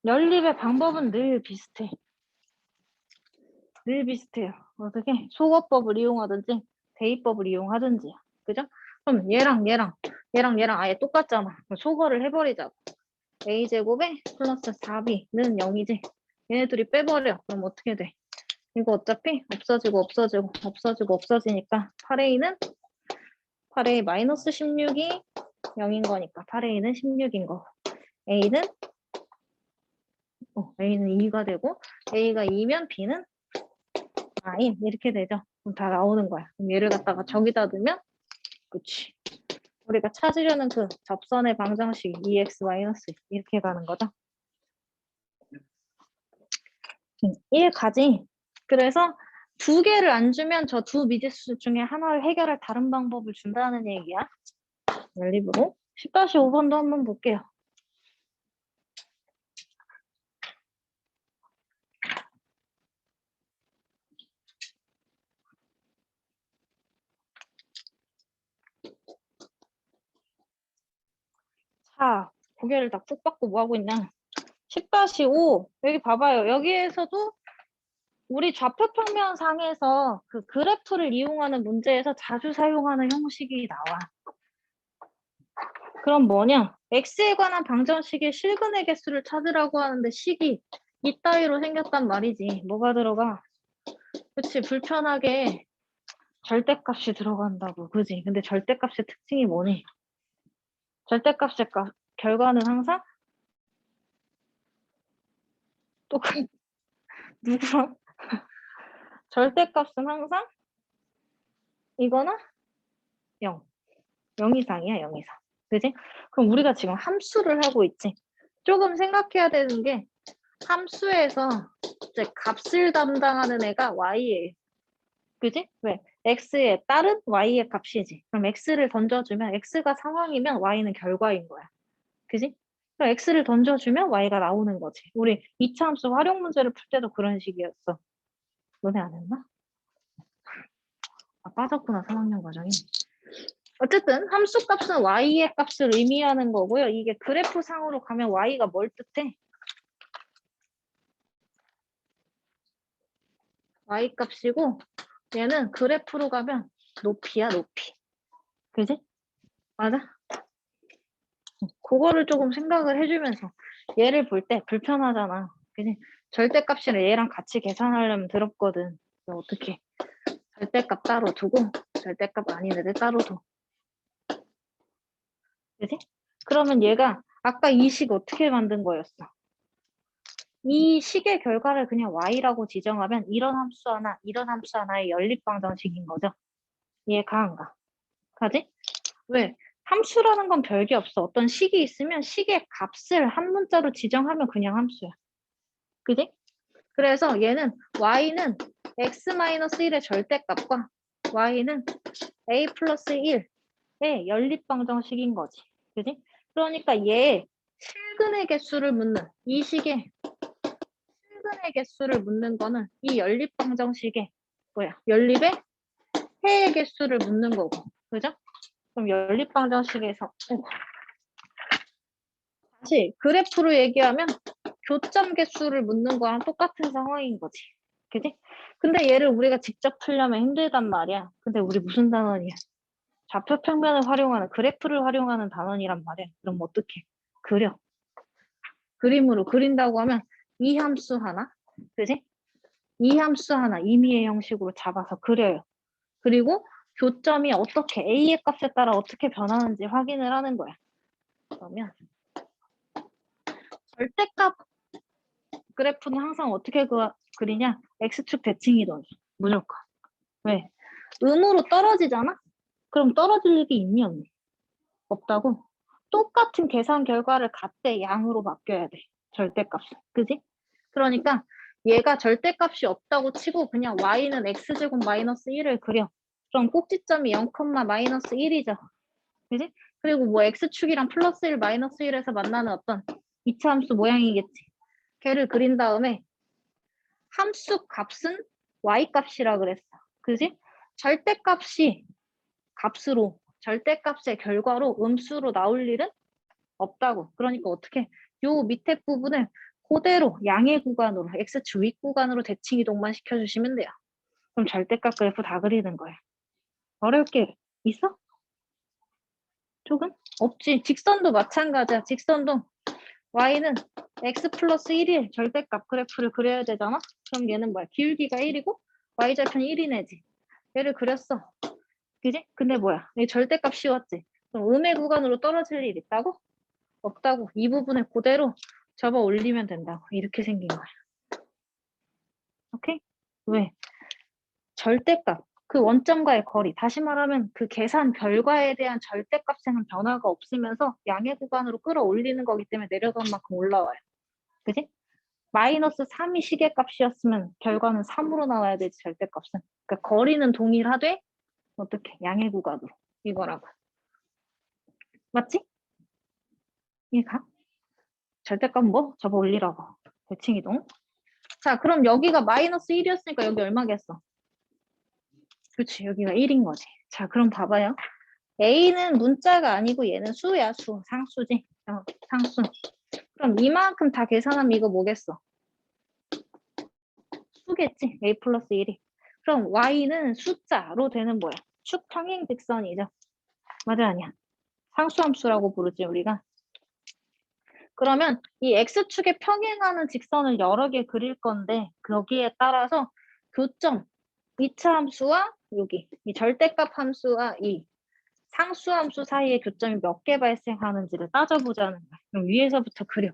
연립의 방법은 늘 비슷해. 늘 비슷해요. 어떻게? 소거법을 이용하든지 대입법을 이용하든지. 그죠? 그럼 얘랑 아예 똑같잖아. 그럼 소거를 해버리자고. a제곱에 플러스 4b는 0이지. 얘네 둘이 빼버려. 그럼 어떻게 돼? 이거 어차피 없어지니까 8a는 마이너스 16이 0인 거니까 8a는 16인 거고 a는 2가 되고 a가 2면 b는 4인 이렇게 되죠. 그럼 다 나오는 거야. 그럼 얘를 갖다가 저기다 두면 그치. 우리가 찾으려는 그 접선의 방정식 2x 마이너스 이렇게 가는 거죠. 이해 가지? 그래서 두 개를 안 주면 저 두 미지수 중에 하나를 해결할 다른 방법을 준다는 얘기야. 연립으로. 10-5번도 한번 볼게요. 자, 고개를 다 푹 받고 뭐 하고 있냐. 10-5 여기 봐봐요. 여기에서도 우리 좌표평면상에서 그 그래프를 이용하는 문제에서 자주 사용하는 형식이 나와. 그럼 뭐냐? x에 관한 방정식의 실근의 개수를 찾으라고 하는데 식이 이따위로 생겼단 말이지. 뭐가 들어가? 그치, 불편하게 절대값이 들어간다고. 그지? 근데 절대값의 특징이 뭐니? 절대값의 결과는 항상 똑같 누구랑? 절대값은 항상 이거나 0. 0 이상이야, 0 이상. 그지? 그럼 우리가 지금 함수를 하고 있지. 조금 생각해야 되는 게 함수에서 이제 값을 담당하는 애가 y예요. 그지? 왜? x에 따른 y의 값이지. 그럼 x를 던져주면 x가 상황이면 y는 결과인 거야. 그지? 그럼 x를 던져주면 y가 나오는 거지. 우리 2차 함수 활용 문제를 풀 때도 그런 식이었어. 너네 안 했나? 아, 빠졌구나, 3학년 과정이. 어쨌든 함수 값은 y의 값을 의미하는 거고요. 이게 그래프 상으로 가면 y가 뭘 뜻해? y 값이고 얘는 그래프로 가면 높이야, 높이. 그지? 맞아? 그거를 조금 생각을 해주면서 얘를 볼 때 불편하잖아. 그지? 절대값이랑 얘랑 같이 계산하려면 더럽거든. 어떻게? 절대값 따로 두고 절대값 아닌 애들 따로 둬. 그지? 그러면 얘가 아까 이 식 어떻게 만든 거였어? 이 식의 결과를 그냥 y라고 지정하면 이런 함수 하나, 이런 함수 하나의 연립방정식인 거죠. 이해가 안 가? 가지? 왜? 함수라는 건 별게 없어. 어떤 식이 있으면 식의 값을 한 문자로 지정하면 그냥 함수야. 그지? 그래서 얘는 y는 x-1의 절대값과 y는 a 플러스 1의 연립방정식인 거지. 그지? 그러니까 얘 실근의 개수를 묻는 이 식의 실근의 개수를 묻는 거는 이 연립방정식의 뭐야? 연립의 해의 개수를 묻는 거고. 그죠? 그럼 연립방정식에서 다시 그래프로 얘기하면 교점 개수를 묻는 거랑 똑같은 상황인 거지. 그지? 근데 얘를 우리가 직접 풀려면 힘들단 말이야. 근데 우리 무슨 단원이야? 좌표 평면을 활용하는 그래프를 활용하는 단원이란 말이야. 그럼 어떻게? 그려. 그림으로 그린다고 하면 이 함수 하나, 그지? 이 함수 하나 임의의 형식으로 잡아서 그려요. 그리고 교점이 어떻게 a의 값에 따라 어떻게 변하는지 확인을 하는 거야. 그러면 절대값 그래프는 항상 어떻게 그리냐? x축 대칭이동 무조건. 왜? 음으로 떨어지잖아? 그럼 떨어질 일이 있니 없니? 없다고? 똑같은 계산 결과를 같대 양으로 바뀌어야 돼. 절대값은. 그지? 그러니까 얘가 절대값이 없다고 치고 그냥 y는 x제곱 마이너스 1을 그려. 그럼 꼭지점이 0, 마이너스 1이죠. 그지? 그리고 뭐 x축이랑 플러스 1, 마이너스 1에서 만나는 어떤 2차 함수 모양이겠지. 걔를 그린 다음에 함수 값은 y 값이라 그랬어. 그지? 절대값이 값으로 절대값의 결과로 음수로 나올 일은 없다고. 그러니까 어떻게 요 밑에 부분을 그대로 양의 구간으로 x축 윗구간으로 대칭 이동만 시켜주시면 돼요. 그럼 절대값 그래프 다 그리는 거예요. 어려울 게 있어? 조금? 없지. 직선도 마찬가지야. 직선도 y는 x 플러스 1일 절대값 그래프를 그려야 되잖아? 그럼 얘는 뭐야? 기울기가 1이고 y절편 1이네지. 얘를 그렸어. 그지? 근데 뭐야? 이 절대값 씌웠지? 그럼 음의 구간으로 떨어질 일 있다고? 없다고. 이 부분을 그대로 접어 올리면 된다고. 이렇게 생긴 거야. 오케이? 왜? 절대값. 그 원점과의 거리. 다시 말하면 그 계산 결과에 대한 절대값에는 변화가 없으면서 양의 구간으로 끌어올리는 거기 때문에 내려간 만큼 올라와요. 그지? 마이너스 3이 시계값이었으면 결과는 3으로 나와야 되지, 절대값은. 그러니까 거리는 동일하되 어떻게? 양의 구간으로. 이거라고. 맞지? 이해가? 절대값 뭐? 접어 올리라고. 대칭이동. 자, 그럼 여기가 마이너스 1이었으니까 여기 얼마겠어? 그렇지, 여기가 1인 거지. 자, 그럼 봐봐요. A는 문자가 아니고 얘는 수야, 수. 상수지. 상수. 그럼 이만큼 다 계산하면 이거 뭐겠어? 수겠지. A 플러스 1이. 그럼 Y는 숫자로 되는 뭐야? 축 평행 직선이죠. 맞아, 아니야? 상수함수라고 부르지, 우리가. 그러면 이 X축에 평행하는 직선을 여러 개 그릴 건데 거기에 따라서 교점, 2차 함수와 여기 이 절대값 함수와 이 상수함수 사이에 교점이 몇 개 발생하는지를 따져보자는 거야. 그럼 위에서부터 그려.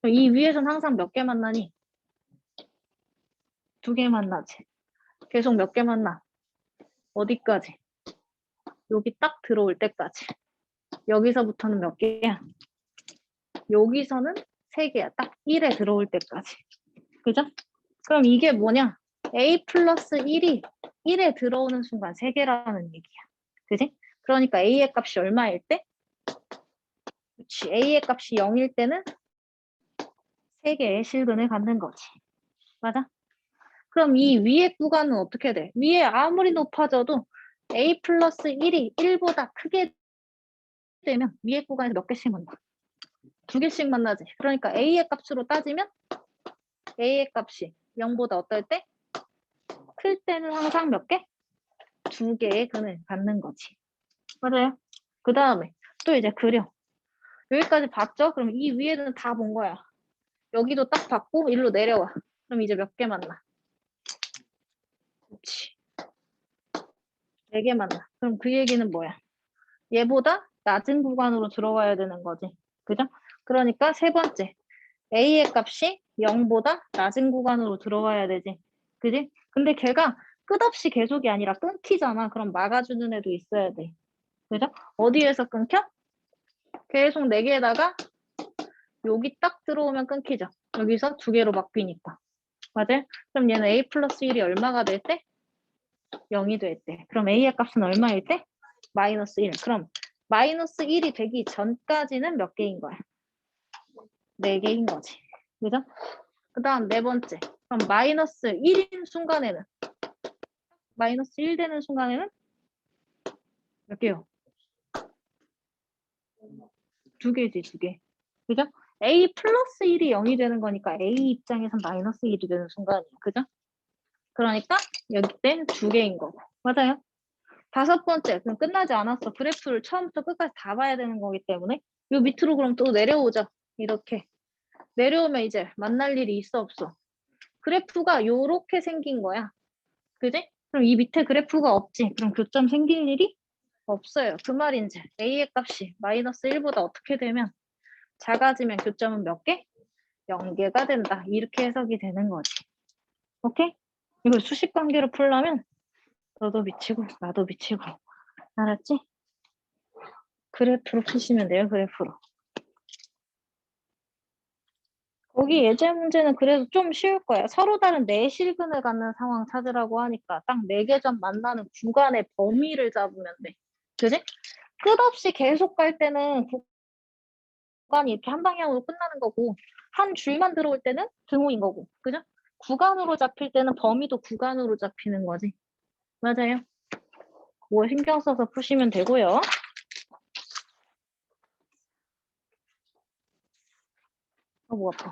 그럼 이 위에서는 항상 몇 개 만나니? 2개 만나지. 계속 몇 개 만나? 어디까지? 여기 딱 들어올 때까지. 여기서부터는 몇 개야? 여기서는 3개야. 딱 1에 들어올 때까지. 그죠? 그럼 이게 뭐냐? A 플러스 1이 1에 들어오는 순간 3개라는 얘기야. 그지? 그러니까 A의 값이 얼마일 때? 그치. A의 값이 0일 때는 3개의 실근을 갖는 거지. 맞아? 그럼 이 위의 구간은 어떻게 돼? 위에 아무리 높아져도 A 플러스 1이 1보다 크게 되면 위의 구간에서 몇 개씩 만나? 2개씩 만나지. 그러니까 A의 값으로 따지면 A의 값이 0보다 어떨 때? 클 때는 항상 몇 개? 2개의 근을 갖는 거지. 맞아요? 그 다음에 또 이제 그려. 여기까지 봤죠? 그럼 이 위에는 다 본 거야. 여기도 딱 봤고 일로 내려와. 그럼 이제 몇 개 만나? 그렇지. 4개 만나. 그럼 그 얘기는 뭐야? 얘보다 낮은 구간으로 들어와야 되는 거지. 그죠? 그러니까 세 번째. A의 값이 0보다 낮은 구간으로 들어와야 되지. 그지? 근데 걔가 끝없이 계속이 아니라 끊기잖아. 그럼 막아주는 애도 있어야 돼. 그죠? 어디에서 끊겨? 계속 4개에다가 여기 딱 들어오면 끊기죠. 여기서 2개로 바뀌니까. 맞아요? 그럼 얘는 A 플러스 1이 얼마가 될 때? 0이 될 때. 그럼 A의 값은 얼마일 때? 마이너스 1. 그럼 마이너스 1이 되기 전까지는 몇 개인 거야? 4개인 거지. 그죠? 그 다음 네 번째. 그럼 마이너스 1인 순간에는 마이너스 1 되는 순간에는 몇 개요? 2개지, 2개. 그죠? A 플러스 1이 0이 되는 거니까 A 입장에선 마이너스 1이 되는 순간이에요. 그죠? 그러니까 여기 땐 2개인 거고. 맞아요? 다섯 번째, 그럼 끝나지 않았어. 그래프를 처음부터 끝까지 다 봐야 되는 거기 때문에 요 밑으로 그럼 또 내려오죠. 이렇게. 내려오면 이제 만날 일이 있어 없어? 그래프가 요렇게 생긴 거야. 그지? 그럼 이 밑에 그래프가 없지. 그럼 교점 생길 일이 없어요. 그 말인지 A의 값이 마이너스 1보다 어떻게 되면 작아지면 교점은 몇 개? 0개가 된다. 이렇게 해석이 되는 거지. 오케이? 이걸 수식 관계로 풀려면 너도 미치고 나도 미치고. 알았지? 그래프로 푸시면 돼요. 그래프로. 거기 예제 문제는 그래도 좀 쉬울 거야. 서로 다른 내실근을 갖는 상황 찾으라고 하니까 딱 4개 점 만나는 구간의 범위를 잡으면 돼. 그지? 끝없이 계속 갈 때는 구간이 이렇게 한 방향으로 끝나는 거고 한 줄만 들어올 때는 등호인 거고. 그죠? 구간으로 잡힐 때는 범위도 구간으로 잡히는 거지. 맞아요. 그거 신경 써서 푸시면 되고요. 뭐 아파.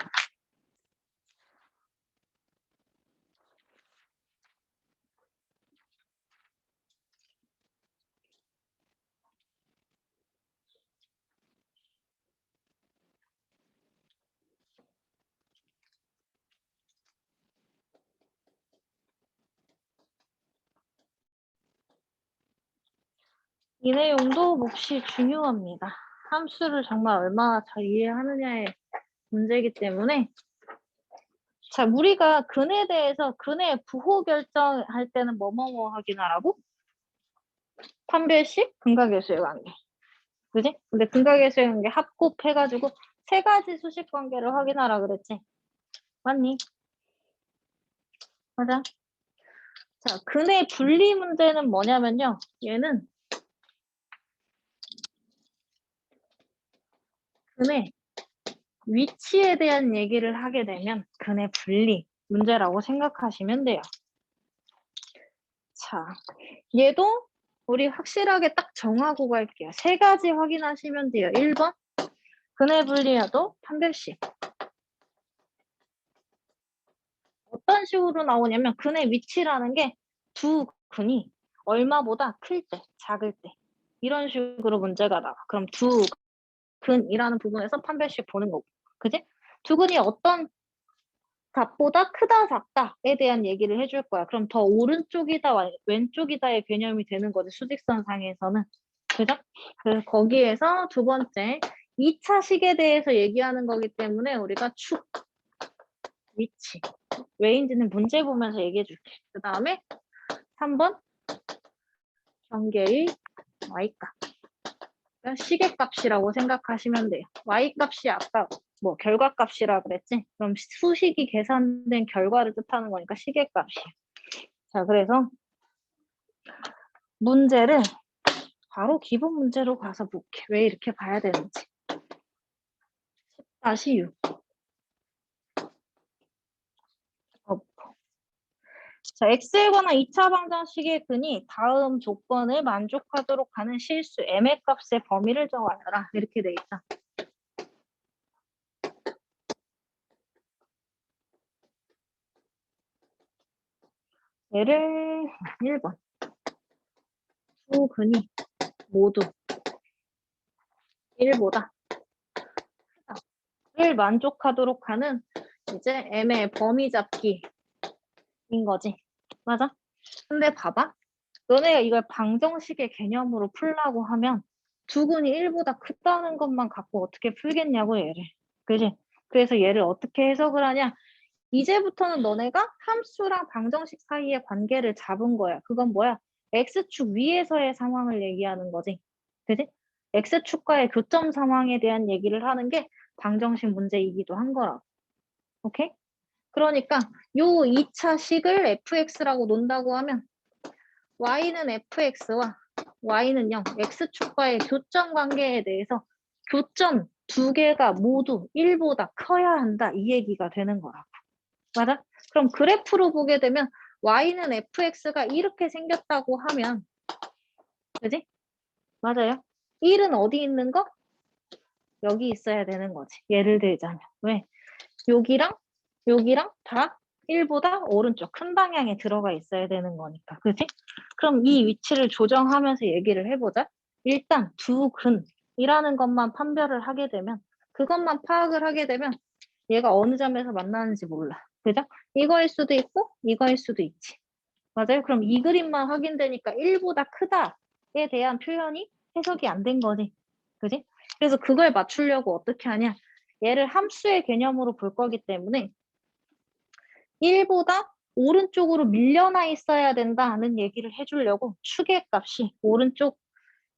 이 내용도 몫이 중요합니다. 함수를 정말 얼마나 잘 이해하느냐의 문제이기 때문에 자, 우리가 근에 대해서 근의 부호 결정할 때는 뭐뭐뭐 확인하라고? 판별식, 근각계수의 관계. 그지? 근데 근각계수의 관계 합곱해가지고 3가지 수식 관계를 확인하라 그랬지. 맞니? 맞아. 자, 근의 분리 문제는 뭐냐면요. 얘는 근의 위치에 대한 얘기를 하게 되면 근의 분리 문제라고 생각하시면 돼요. 자, 얘도 우리 확실하게 딱 정하고 갈게요. 세 가지 확인하시면 돼요. 1번, 근의 분리여도 판별식. 어떤 식으로 나오냐면 근의 위치라는 게 두 근이 얼마보다 클 때, 작을 때 이런 식으로 문제가 나와. 그럼 두 근이라는 부분에서 판별식 보는 거고. 그지? 두 근이 어떤 값보다 크다 작다에 대한 얘기를 해줄 거야. 그럼 더 오른쪽이다 왼쪽이다의 개념이 되는 거지. 수직선 상에서는. 그죠? 그래서 거기에서 두 번째 2차 식에 대해서 얘기하는 거기 때문에 우리가 축, 위치 왜인지는 문제 보면서 얘기해 줄게. 그 다음에 3번 경계의 y값. 시계값이라고 생각하시면 돼요. y값이 아까 뭐 결과값이라 그랬지? 그럼 수식이 계산된 결과를 뜻하는 거니까 시계값이에요. 자, 그래서 문제를 바로 기본 문제로 가서 볼게. 왜 이렇게 봐야 되는지. 10-6. 자, x에 관한 2차 방정식의 근이 다음 조건을 만족하도록 하는 실수 m의 값의 범위를 정하여라. 이렇게 돼 있다. 얘를 1번. 두 근이 모두 1보다 를 만족하도록 하는 이제 m의 범위 잡기인 거지. 맞아? 근데 봐봐. 너네가 이걸 방정식의 개념으로 풀라고 하면 두근이 1보다 크다는 것만 갖고 어떻게 풀겠냐고 얘를. 그지? 그래서 얘를 어떻게 해석을 하냐? 이제부터는 너네가 함수랑 방정식 사이의 관계를 잡은 거야. 그건 뭐야? x축 위에서의 상황을 얘기하는 거지. 그지? x축과의 교점 상황에 대한 얘기를 하는 게 방정식 문제이기도 한 거라고. 오케이? 그러니까 요 2차 식을 fx라고 논다고 하면 y는 fx와 y는 0, x축과의 교점 관계에 대해서 교점 두 개가 모두 1보다 커야 한다 이 얘기가 되는 거라고. 맞아? 그럼 그래프로 보게 되면 y는 fx가 이렇게 생겼다고 하면 그지? 맞아요? 1은 어디 있는 거? 여기 있어야 되는 거지. 예를 들자면 왜? 여기랑 여기랑 다 1보다 오른쪽 큰 방향에 들어가 있어야 되는 거니까. 그지? 그럼 이 위치를 조정하면서 얘기를 해보자. 일단 두 근이라는 것만 판별을 하게 되면 그것만 파악을 하게 되면 얘가 어느 점에서 만나는지 몰라. 그죠? 이거일 수도 있고 이거일 수도 있지. 맞아요? 그럼 이 그림만 확인되니까 1보다 크다에 대한 표현이 해석이 안 된 거지. 그지? 그래서 그걸 맞추려고 어떻게 하냐. 얘를 함수의 개념으로 볼 거기 때문에 1보다 오른쪽으로 밀려나 있어야 된다는 얘기를 해주려고 축의 값이 오른쪽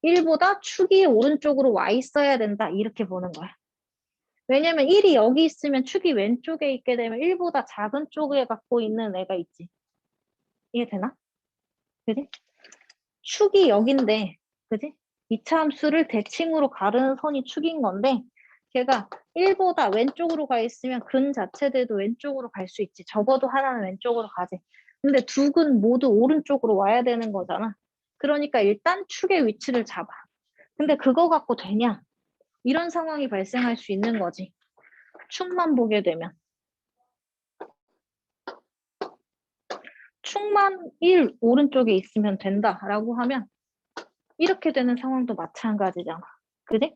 1보다 축이 오른쪽으로 와 있어야 된다 이렇게 보는 거야. 왜냐면 1이 여기 있으면 축이 왼쪽에 있게 되면 1보다 작은 쪽에 갖고 있는 애가 있지. 이해되나? 그지? 축이 여긴데, 그지? 2차 함수를 대칭으로 가르는 선이 축인 건데, 걔가 1보다 왼쪽으로 가 있으면 근 자체들도 왼쪽으로 갈 수 있지. 적어도 하나는 왼쪽으로 가지. 근데 두 근 모두 오른쪽으로 와야 되는 거잖아. 그러니까 일단 축의 위치를 잡아. 근데 그거 갖고 되냐? 이런 상황이 발생할 수 있는 거지. 축만 보게 되면. 축만 1 오른쪽에 있으면 된다라고 하면 이렇게 되는 상황도 마찬가지잖아. 그지?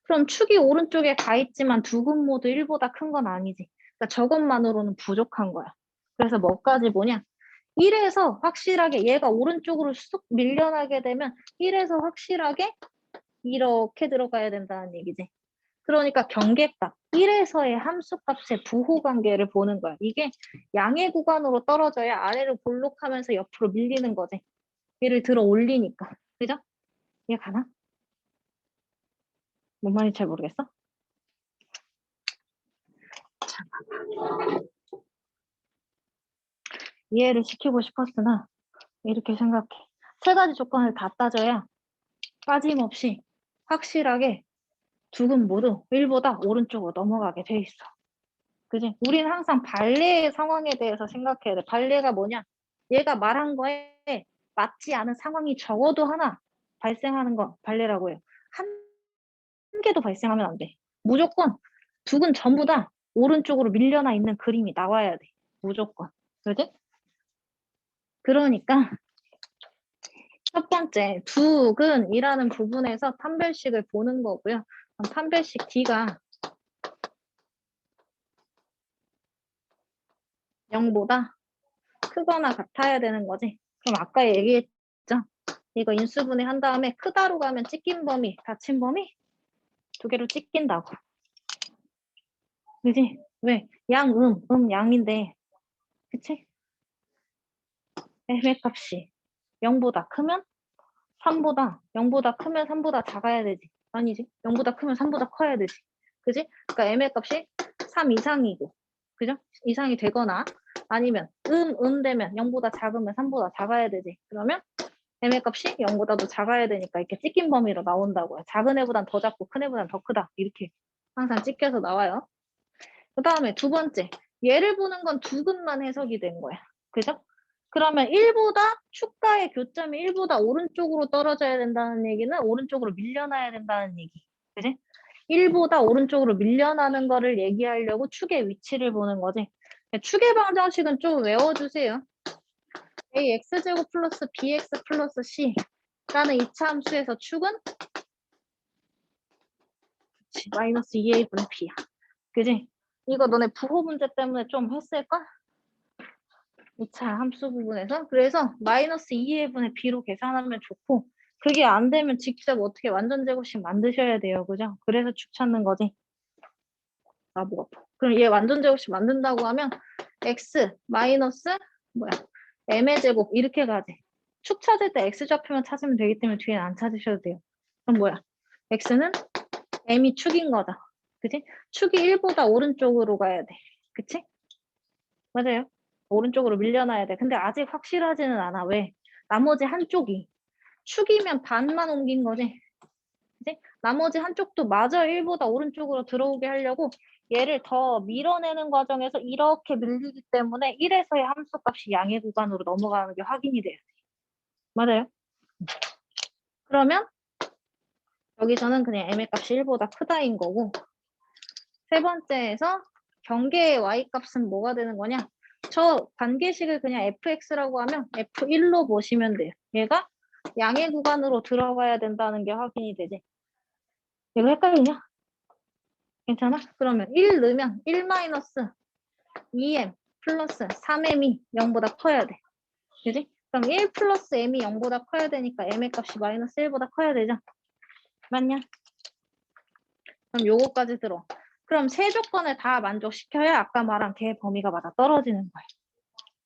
그럼 축이 오른쪽에 가 있지만 두 근 모두 1보다 큰 건 아니지. 그러니까 저것만으로는 부족한 거야. 그래서 뭐까지 보냐? 1에서 확실하게 얘가 오른쪽으로 쑥 밀려나게 되면 1에서 확실하게 이렇게 들어가야 된다는 얘기지. 그러니까 경계값, 1에서의 함수값의 부호관계를 보는 거야. 이게 양의 구간으로 떨어져야 아래로 볼록하면서 옆으로 밀리는 거지. 얘를 들어 올리니까. 그죠? 이해 가나? 뭔 말인지 잘 모르겠어? 이해를 시키고 싶었으나 이렇게 생각해. 세 가지 조건을 다 따져야 빠짐없이 확실하게 두근 모두 1보다 오른쪽으로 넘어가게 돼 있어. 그지? 우리는 항상 발레의 상황에 대해서 생각해야 돼. 발레가 뭐냐? 얘가 말한 거에 맞지 않은 상황이 적어도 하나 발생하는 거 발레라고 해요. 한 개도 발생하면 안 돼. 무조건 두근 전부 다 오른쪽으로 밀려나 있는 그림이 나와야 돼. 무조건. 그지? 그러니까 첫 번째 두근이라는 부분에서 판별식을 보는 거고요. 그럼 판별식 D가 0보다 크거나 같아야 되는 거지. 그럼 아까 얘기했죠? 이거 인수분해 한 다음에 크다로 가면 찍힌 범위, 닫힌 범위 두 개로 찍힌다고. 그지? 왜? 양, 양인데. 그치? M의 값이 0보다 크면 3보다, 0보다 크면 3보다 작아야 되지. 아니지. 0보다 크면 3보다 커야 되지. 그지? 그러니까 M의 값이 3 이상이고. 그죠? 이상이 되거나 아니면 되면 0보다 작으면 3보다 작아야 되지. 그러면 M의 값이 0보다도 작아야 되니까 이렇게 찍힌 범위로 나온다고요. 작은 애보단 더 작고 큰 애보단 더 크다. 이렇게 항상 찍혀서 나와요. 그 다음에 두 번째. 얘를 보는 건 두근만 해석이 된 거야. 그죠? 그러면 1보다 축가의 교점이 1보다 오른쪽으로 떨어져야 된다는 얘기는 오른쪽으로 밀려나야 된다는 얘기. 그지? 1보다 오른쪽으로 밀려나는 거를 얘기하려고 축의 위치를 보는 거지. 축의 방정식은 좀 외워주세요. ax제곱 플러스 bx 플러스 c라는 이차 함수에서 축은 마이너스 2a분의 b야. 그지? 이거 너네 부호 문제 때문에 좀 했을까? 2차 함수 부분에서. 그래서 마이너스 2a분의 b로 계산하면 좋고 그게 안 되면 직접 어떻게 완전 제곱식 만드셔야 돼요. 그죠? 그래서 축 찾는 거지. 나보고. 그럼 얘 완전 제곱식 만든다고 하면 x 마이너스 뭐야? m의 제곱 이렇게 가지. 축 찾을 때 x좌표만 찾으면 되기 때문에 뒤에는 안 찾으셔도 돼요. 그럼 뭐야? x는 m이 축인 거죠. 그치? 축이 1보다 오른쪽으로 가야 돼. 그치? 맞아요. 오른쪽으로 밀려나야 돼. 근데 아직 확실하지는 않아. 왜? 나머지 한쪽이 축이면 반만 옮긴 거지. 그치? 나머지 한쪽도 마저 1보다 오른쪽으로 들어오게 하려고 얘를 더 밀어내는 과정에서 이렇게 밀리기 때문에 1에서의 함수값이 양의 구간으로 넘어가는 게 확인이 돼요. 맞아요? 그러면 여기서는 그냥 m의 값이 1보다 크다인 거고 세 번째에서 경계의 y값은 뭐가 되는 거냐? 저 관계식을 그냥 fx라고 하면 f1로 보시면 돼요. 얘가 양의 구간으로 들어가야 된다는 게 확인이 되지. 이거 헷갈리냐? 괜찮아? 그러면 1 넣으면 1 마이너스 2m 플러스 3m이 0보다 커야 돼. 그지? 그럼 1 플러스 m이 0보다 커야 되니까 m의 값이 마이너스 1보다 커야 되죠? 맞냐? 그럼 요거까지 들어. 그럼 세 조건을 다 만족시켜야 아까 말한 걔 범위가 맞아 떨어지는 거야.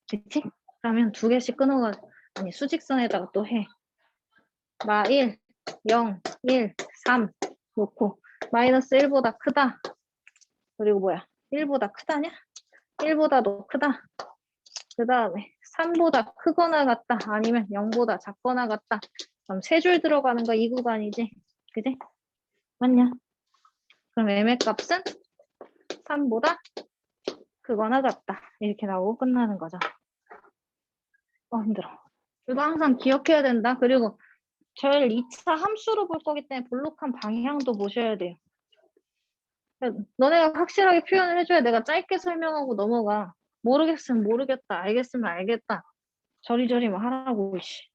그치? 그러면 두 개씩 끊어가지고 아니 수직선에다가 또 해. 마 1, 0, 1, 3 놓고 마이너스 1보다 크다. 그리고 뭐야? 1보다 크다냐? 1보다도 크다. 그 다음에 3보다 크거나 같다. 아니면 0보다 작거나 같다. 그럼 세 줄 들어가는 거 이 구간이지. 그지? 맞냐? 그럼 m의 값은 3보다 크거나 같다. 이렇게 나오고 끝나는 거죠. 힘들어. 이거 항상 기억해야 된다. 그리고 저를 2차 함수로 볼 거기 때문에 볼록한 방향도 보셔야 돼요. 너네가 확실하게 표현을 해줘야 내가 짧게 설명하고 넘어가. 모르겠으면 모르겠다. 알겠으면 알겠다. 저리저리 뭐 하라고. 씨.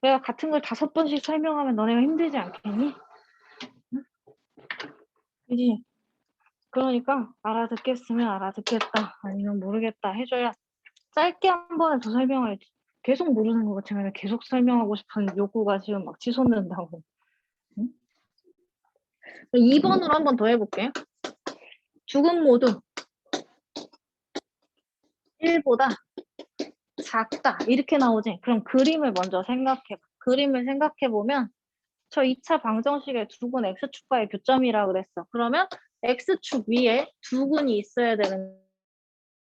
내가 같은 걸 5번씩 설명하면 너네가 힘들지 않겠니? 응? 그지? 그러니까 알아듣겠으면 알아듣겠다. 아니면 모르겠다 해줘야 짧게 한 번에 더 설명을 계속 모르는 것 같으면 계속 설명하고 싶은 욕구가 지금 막 치솟는다고. 응? 2번으로 한 번 더 해볼게요. 죽음 모두 1보다 작다 이렇게 나오지. 그럼 그림을 먼저 생각해봐. 그림을 생각해보면 저 2차 방정식의 두근 X축과의 교점이라 그랬어. 그러면 X축 위에 두근이 있어야 되는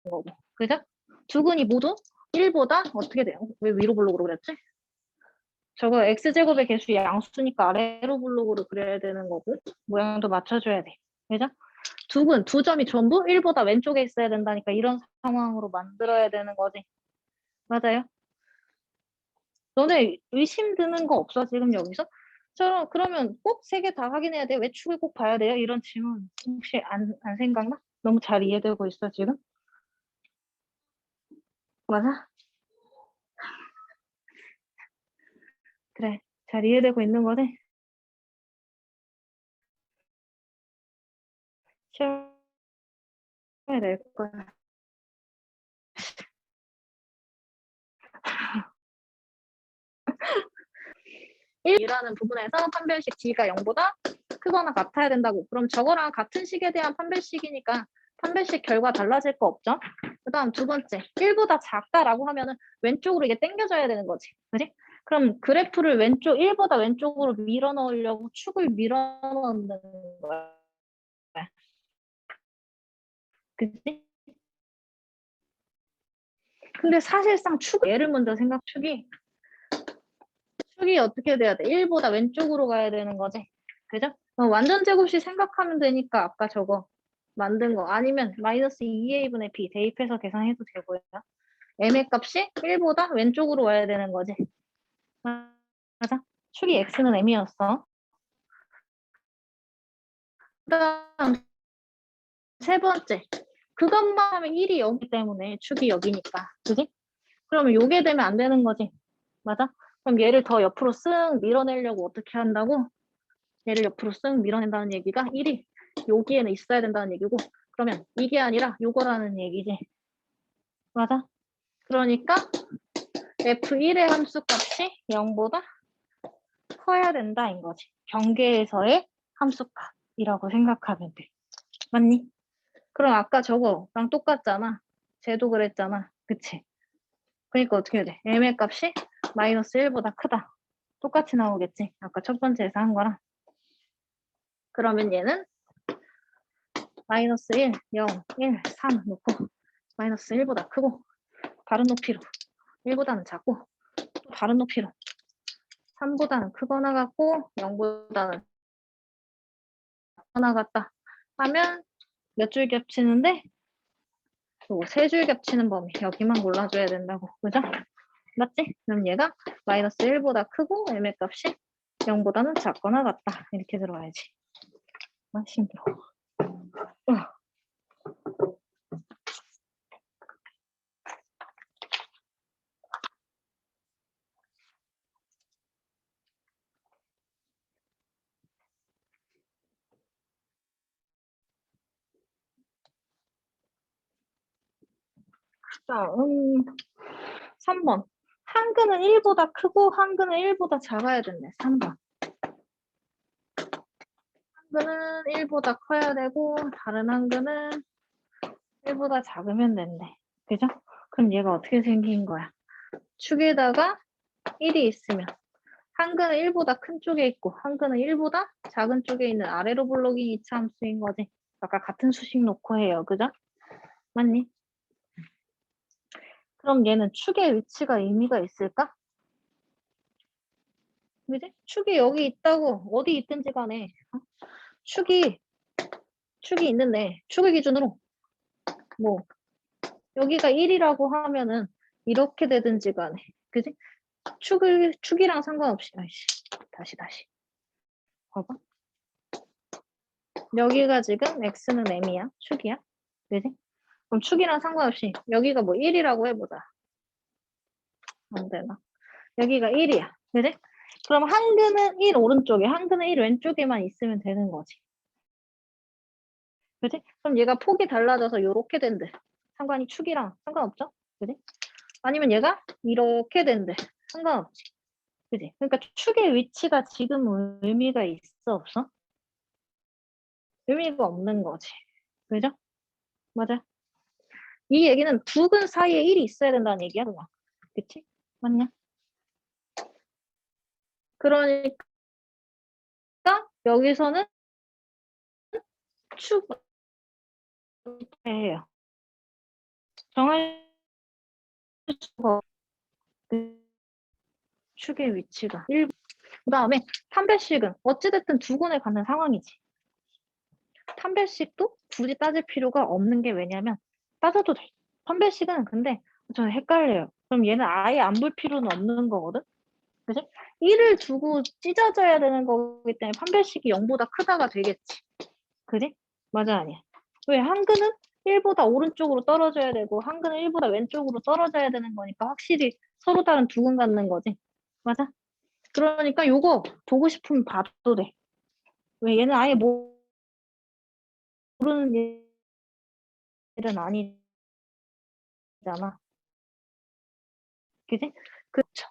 거고. 그죠? 두 근이 모두 1보다 어떻게 돼요? 왜 위로 블록으로 그랬지? 저거 x제곱의 개수 양수니까 아래로 블록으로 그려야 되는 거고 모양도 맞춰줘야 돼. 그죠? 두 점이 전부 1보다 왼쪽에 있어야 된다니까 이런 상황으로 만들어야 되는 거지. 맞아요? 너네 의심 드는 거 없어 지금 여기서? 그러면 꼭 세 개 다 확인해야 돼? 왜 축을 꼭 봐야 돼요? 이런 질문 혹시 안 생각나? 너무 잘 이해되고 있어 지금? 맞아? 그래, 잘 이해되고 있는 거네. 시험에 낼 거야. 이라는 부분에서 판별식 D가 0보다 크거나 같아야 된다고. 그럼 저거랑 같은 식에 대한 판별식이니까 판별식 결과 달라질 거 없죠? 그 다음 두 번째, 1보다 작다라고 하면은 왼쪽으로 이게 당겨져야 되는 거지. 그지? 그럼 그래프를 1보다 왼쪽으로 밀어 넣으려고 축을 밀어 넣는 거야. 그지? 근데 사실상 예를 먼저 축이 어떻게 돼야 돼? 1보다 왼쪽으로 가야 되는 거지. 그죠? 완전 제곱식 생각하면 되니까 아까 저거 만든 거 아니면 마이너스 2a분의 b 대입해서 계산해도 되고요. m의 값이 1보다 왼쪽으로 와야 되는 거지. 맞아? 축이 x는 m이었어. 그다음 세 번째. 그것만 하면 1이 여기 때문에 축이 여기니까. 그지? 그러면 요게 되면 안 되는 거지. 맞아? 그럼 얘를 더 옆으로 쓱 밀어내려고 어떻게 한다고? 얘를 옆으로 쓱 밀어낸다는 얘기가 1이 여기에는 있어야 된다는 얘기고 그러면 이게 아니라 요거라는 얘기지. 맞아? 그러니까 F1의 함수값이 0보다 커야 된다인 거지. 경계에서의 함수값이라고 생각하면 돼. 맞니? 그럼 아까 저거랑 똑같잖아. 쟤도 그랬잖아. 그치? 그러니까 어떻게 해야 돼? m의 값이 마이너스 1보다 크다. 똑같이 나오겠지? 아까 첫 번째에서 한 거랑. 그러면 얘는 마이너스 1, 0, 1, 3 놓고 마이너스 1보다 크고 다른 높이로 1보다는 작고 또 다른 높이로 3보다는 크거나 같고 0보다는 작거나 같다 하면 몇 줄 겹치는데 세 줄 겹치는 범위 여기만 골라줘야 된다고. 그죠? 맞지? 그럼 얘가 마이너스 1보다 크고 m의 값이 0보다는 작거나 같다. 이렇게 들어와야지. 아, 힘들어. 자, 3번. 한근은 1보다 크고 한근은 1보다 작아야 된대. 3번. 한근은 1보다 커야 되고 다른 한근은 1보다 작으면 된대. 그죠? 그럼 얘가 어떻게 생긴 거야? 축에다가 1이 있으면 한근은 1보다 큰 쪽에 있고 한근은 1보다 작은 쪽에 있는 아래로 블록인 이차 함수인 거지. 아까 같은 수식 놓고 해요. 그죠? 맞니? 그럼 얘는 축의 위치가 의미가 있을까? 그지? 축이 여기 있다고 어디 있든지 간에 축이 있는데 축을 기준으로 뭐 여기가 1이라고 하면은 이렇게 되든지 간에 그지? 축이랑 상관없이 아이씨 다시 봐봐 여기가 지금 x는 m이야 축이야 그지? 그럼 축이랑 상관없이 여기가 뭐 1이라고 해보자 안 되나 여기가 1이야 그지? 그럼 한근은 1 오른쪽에 한근은 1 왼쪽에만 있으면 되는 거지 그지? 그럼 얘가 폭이 달라져서 요렇게 된대 상관이 축이랑 상관없죠? 그지? 아니면 얘가 이렇게 된대 상관없지 그지? 그러니까 축의 위치가 지금 의미가 있어 없어? 의미가 없는 거지. 그죠? 맞아. 이 얘기는 두 근 사이에 1이 있어야 된다는 얘기야, 그냥. 그치? 맞냐? 그러니까 여기서는 축을 해요. 정할 축의 위치가 1. 그 다음에 판별식은 어찌됐든 두 군에 갖는 상황이지. 판별식도 굳이 따질 필요가 없는 게 왜냐면 따져도 돼. 판별식은 근데 저는 헷갈려요. 그럼 얘는 아예 안 볼 필요는 없는 거거든? 그지? 1을 두고 찢어져야 되는 거기 때문에 판별식이 0보다 크다가 되겠지. 그지? 맞아, 아니야. 왜? 한근은 1보다 오른쪽으로 떨어져야 되고 한근은 1보다 왼쪽으로 떨어져야 되는 거니까 확실히 서로 다른 두 근 갖는 거지. 맞아? 그러니까 요거 보고 싶으면 봐도 돼. 왜? 얘는 아예 모르는 일은 아니잖아. 그지? 그쵸.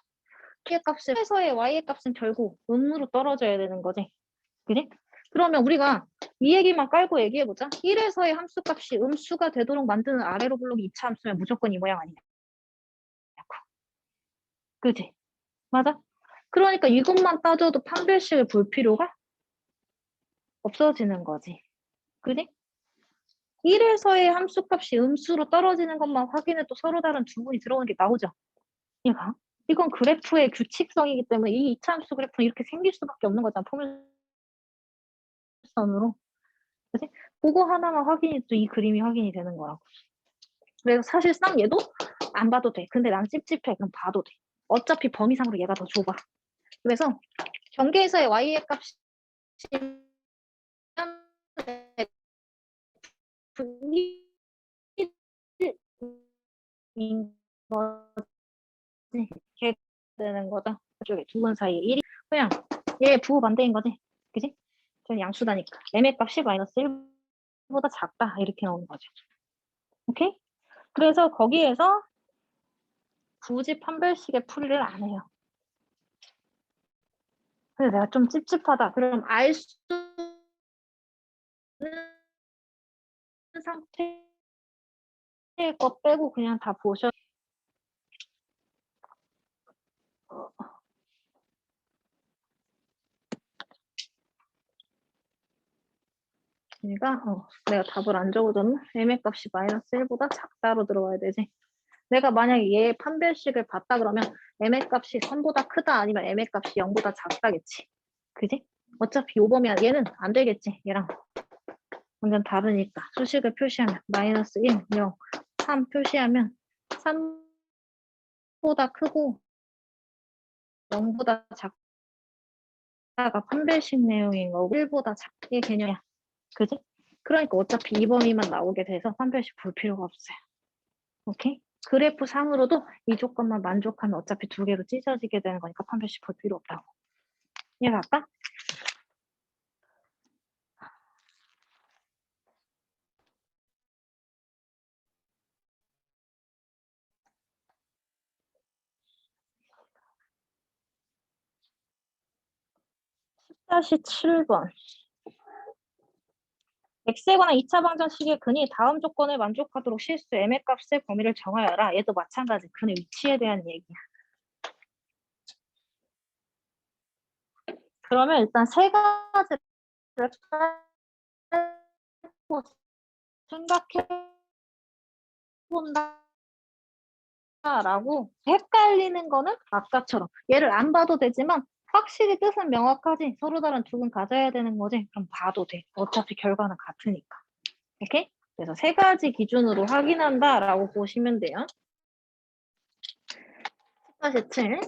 X의 값을 해서의 Y의 값은 결국 음으로 떨어져야 되는 거지. 그지? 그러면 우리가 이 얘기만 깔고 얘기해보자. 1에서의 함수값이 음수가 되도록 만드는 아래로 블록이 2차 함수면 무조건 이 모양 아니냐. 그지? 맞아? 그러니까 이것만 따져도 판별식을 볼 필요가 없어지는 거지. 그지? 1에서의 함수값이 음수로 떨어지는 것만 확인해도 서로 다른 두 분이 들어오는 게 나오죠. 얘가. 이건 그래프의 규칙성이기 때문에 이 2차 함수 그래프는 이렇게 생길 수밖에 없는 거잖아. 포물선으로. 그지? 그거 하나만 확인이 또 이 그림이 확인이 되는 거라고. 그래서 사실상 얘도 안 봐도 돼. 근데 난 찝찝해. 그럼 봐도 돼. 어차피 범위상으로 얘가 더 좁아. 그래서 경계에서의 y의 값이 인 거지. 이렇게 되는 거다. 그쪽에 두 번 사이에 1이 그냥 얘 부호 반대인 거지. 그지? 저는 양수다니까. m의 값이 마이너스 1보다 작다. 이렇게 나오는 거죠. 오케이? 그래서 거기에서 굳이 판별식의 풀이를 안 해요. 그래서 내가 좀 찝찝하다. 그럼 알 수 있는 상태의 거 빼고 그냥 다 보셔. 내가 답을 안 적어줬나? m의 값이 마이너스 1보다 작다로 들어와야 되지. 내가 만약에 얘 판별식을 봤다 그러면 m의 값이 3보다 크다 아니면 m의 값이 0보다 작다겠지. 그지? 어차피 요 범위야. 얘는 안 되겠지. 얘랑 완전 다르니까. 수식을 표시하면 마이너스 1, 0, 3 표시하면 3보다 크고 0보다 작다가 판별식 내용인 거고 1보다 작게 개념이야. 그지? 그러니까 어차피 이 범위만 나오게 돼서 판별식 볼 필요가 없어요. 오케이? 그래프 상으로도 이 조건만 만족하면 어차피 두 개로 찢어지게 되는 거니까 판별식 볼 필요 없다고. 이해할까? 10-7번. x에 관한 2차 방정식의 근이 다음 조건에 만족하도록 실수 m의 값의 범위를 정하여라. 얘도 마찬가지. 근의 위치에 대한 얘기야. 그러면 일단 세 가지를 빼고 생각해 본다라고. 헷갈리는 거는 아까처럼 얘를 안 봐도 되지만 확실히 뜻은 명확하지. 서로 다른 두근 가져야 되는 거지. 그럼 봐도 돼. 어차피 결과는 같으니까. 오케이? 그래서 세 가지 기준으로 확인한다라고 보시면 돼요. 10-7.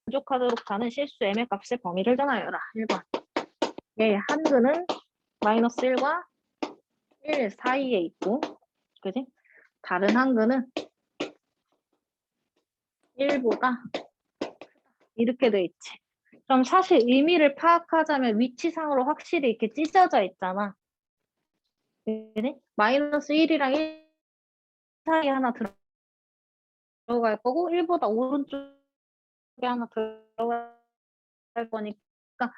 만족하도록 가는 실수 m의 값의 범위를 정하여라. 1번. 얘 한근은 마이너스 1과 1 사이에 있고, 그지? 다른 한근은 1보다 이렇게 돼 있지. 그럼 사실 의미를 파악하자면 위치상으로 확실히 이렇게 찢어져 있잖아. 그지? 마이너스 1이랑 1 사이에 하나 들어갈 거고 1보다 오른쪽에 하나 들어갈 거니까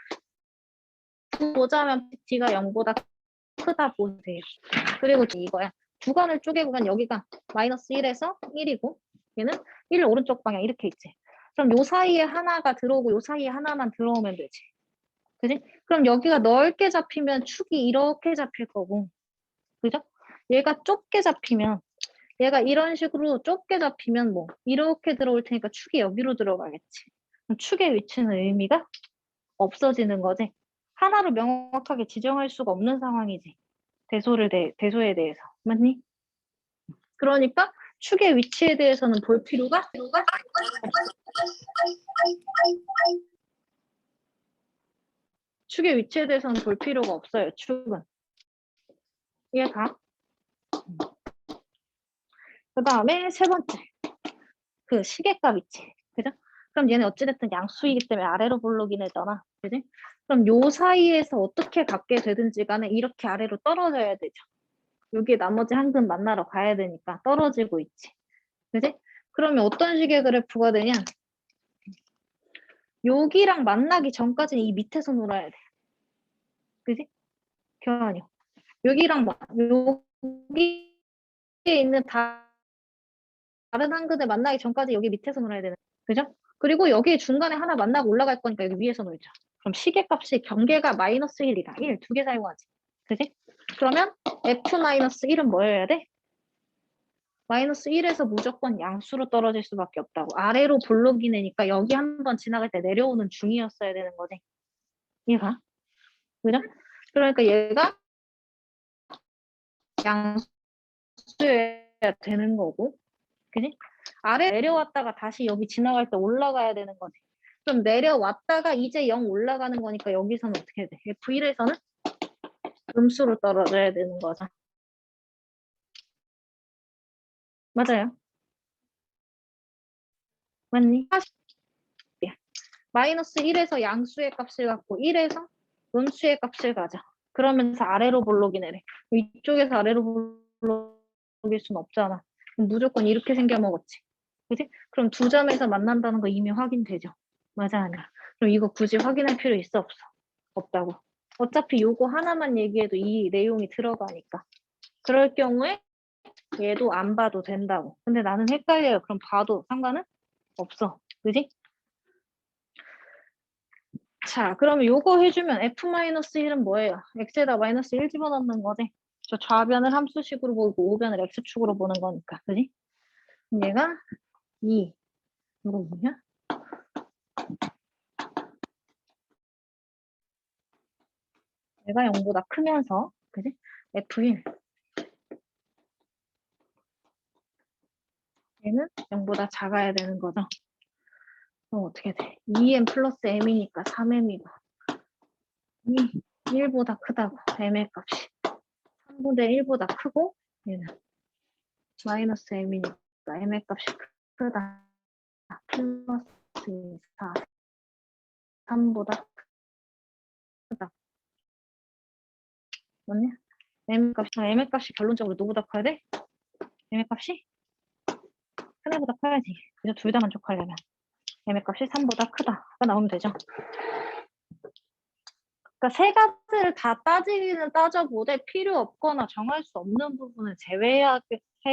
보자면 D가 0보다 크다 보세요. 그리고 이거야. 주간을 쪼개고 간 여기가 마이너스 1에서 1이고 얘는 1 오른쪽 방향 이렇게 있지. 그럼 요 사이에 하나가 들어오고 요 사이에 하나만 들어오면 되지. 그지? 그럼 여기가 넓게 잡히면 축이 이렇게 잡힐 거고. 그죠? 얘가 좁게 잡히면 얘가 이런 식으로 좁게 잡히면 뭐 이렇게 들어올 테니까 축이 여기로 들어가겠지. 그럼 축의 위치는 의미가 없어지는 거지. 하나로 명확하게 지정할 수가 없는 상황이지. 대소에 대해서. 맞니? 그러니까 축의 위치에 대해서는 볼 필요가 축의 위치에 대해서는 볼 필요가 없어요. 축은. 이해가? 그 다음에 세 번째. 그 시계값 있지. 그죠? 그럼 얘는 어찌됐든 양수이기 때문에 아래로 볼록이 내잖아. 그지? 그럼 요 사이에서 어떻게 갖게 되든지 간에 이렇게 아래로 떨어져야 되죠. 여기에 나머지 한 근 만나러 가야 되니까 떨어지고 있지. 그지? 그러면 어떤 식의 그래프가 되냐? 여기랑 만나기 전까지는 이 밑에서 놀아야 돼. 그지? 교환이. 여기에 있는 다른 한 근을 만나기 전까지 여기 밑에서 놀아야 되는. 그죠? 그리고 여기 중간에 하나 만나고 올라갈 거니까 여기 위에서 놀자. 그럼 시계값이 경계가 마이너스 1이다. 1, 두 개 사용하지. 그지? 그러면 F-1은 뭐여야 돼? 마이너스 1에서 무조건 양수로 떨어질 수밖에 없다고. 아래로 볼록이 내니까 여기 한번 지나갈 때 내려오는 중이었어야 되는 거지. 이해가? 그죠? 그러니까 얘가 양수여야 되는 거고. 그지? 아래 내려왔다가 다시 여기 지나갈 때 올라가야 되는 거지. 그럼 내려왔다가 이제 0 올라가는 거니까 여기서는 어떻게 돼? F1에서는 음수로 떨어져야 되는 거죠. 맞아요. 맞니? 마이너스 1에서 양수의 값을 갖고 1에서 음수의 값을 가져. 그러면서 아래로 볼록이 내래. 이쪽에서 아래로 볼록일 순 없잖아. 그럼 무조건 이렇게 생겨먹었지. 그지? 그럼 두 점에서 만난다는 거 이미 확인되죠. 맞아, 아니야. 그럼 이거 굳이 확인할 필요 있어, 없어? 없다고. 어차피 요거 하나만 얘기해도 이 내용이 들어가니까. 그럴 경우에 얘도 안 봐도 된다고. 근데 나는 헷갈려요. 그럼 봐도 상관은 없어. 그지? 자, 그러면 요거 해주면 F-1은 뭐예요? X에다 마이너스 1 집어넣는 거지. 저 좌변을 함수식으로 보고 우변을 X축으로 보는 거니까. 그지? 그럼 얘가 2. 이거 뭐냐? 얘가 0보다 크면서, 그지? F1. 얘는 0보다 작아야 되는 거죠. 그럼 어떻게 돼? 2m 플러스 m이니까 3m이고 1보다 크다고 m의 값이 3분의 1보다 크고 얘는 마이너스 m이니까 m의 값이 크다. 플러스 4 3보다 크다. 맞냐? m의 값이 결론적으로 누구보다 커야 돼? m의 값이 하나보다 커야지. 그죠? 둘 다 만족하려면 m의 값이 3보다 크다가 나오면 되죠. 그러니까 세 가지를 다 따지기는 따져보되 필요 없거나 정할 수 없는 부분을 제외해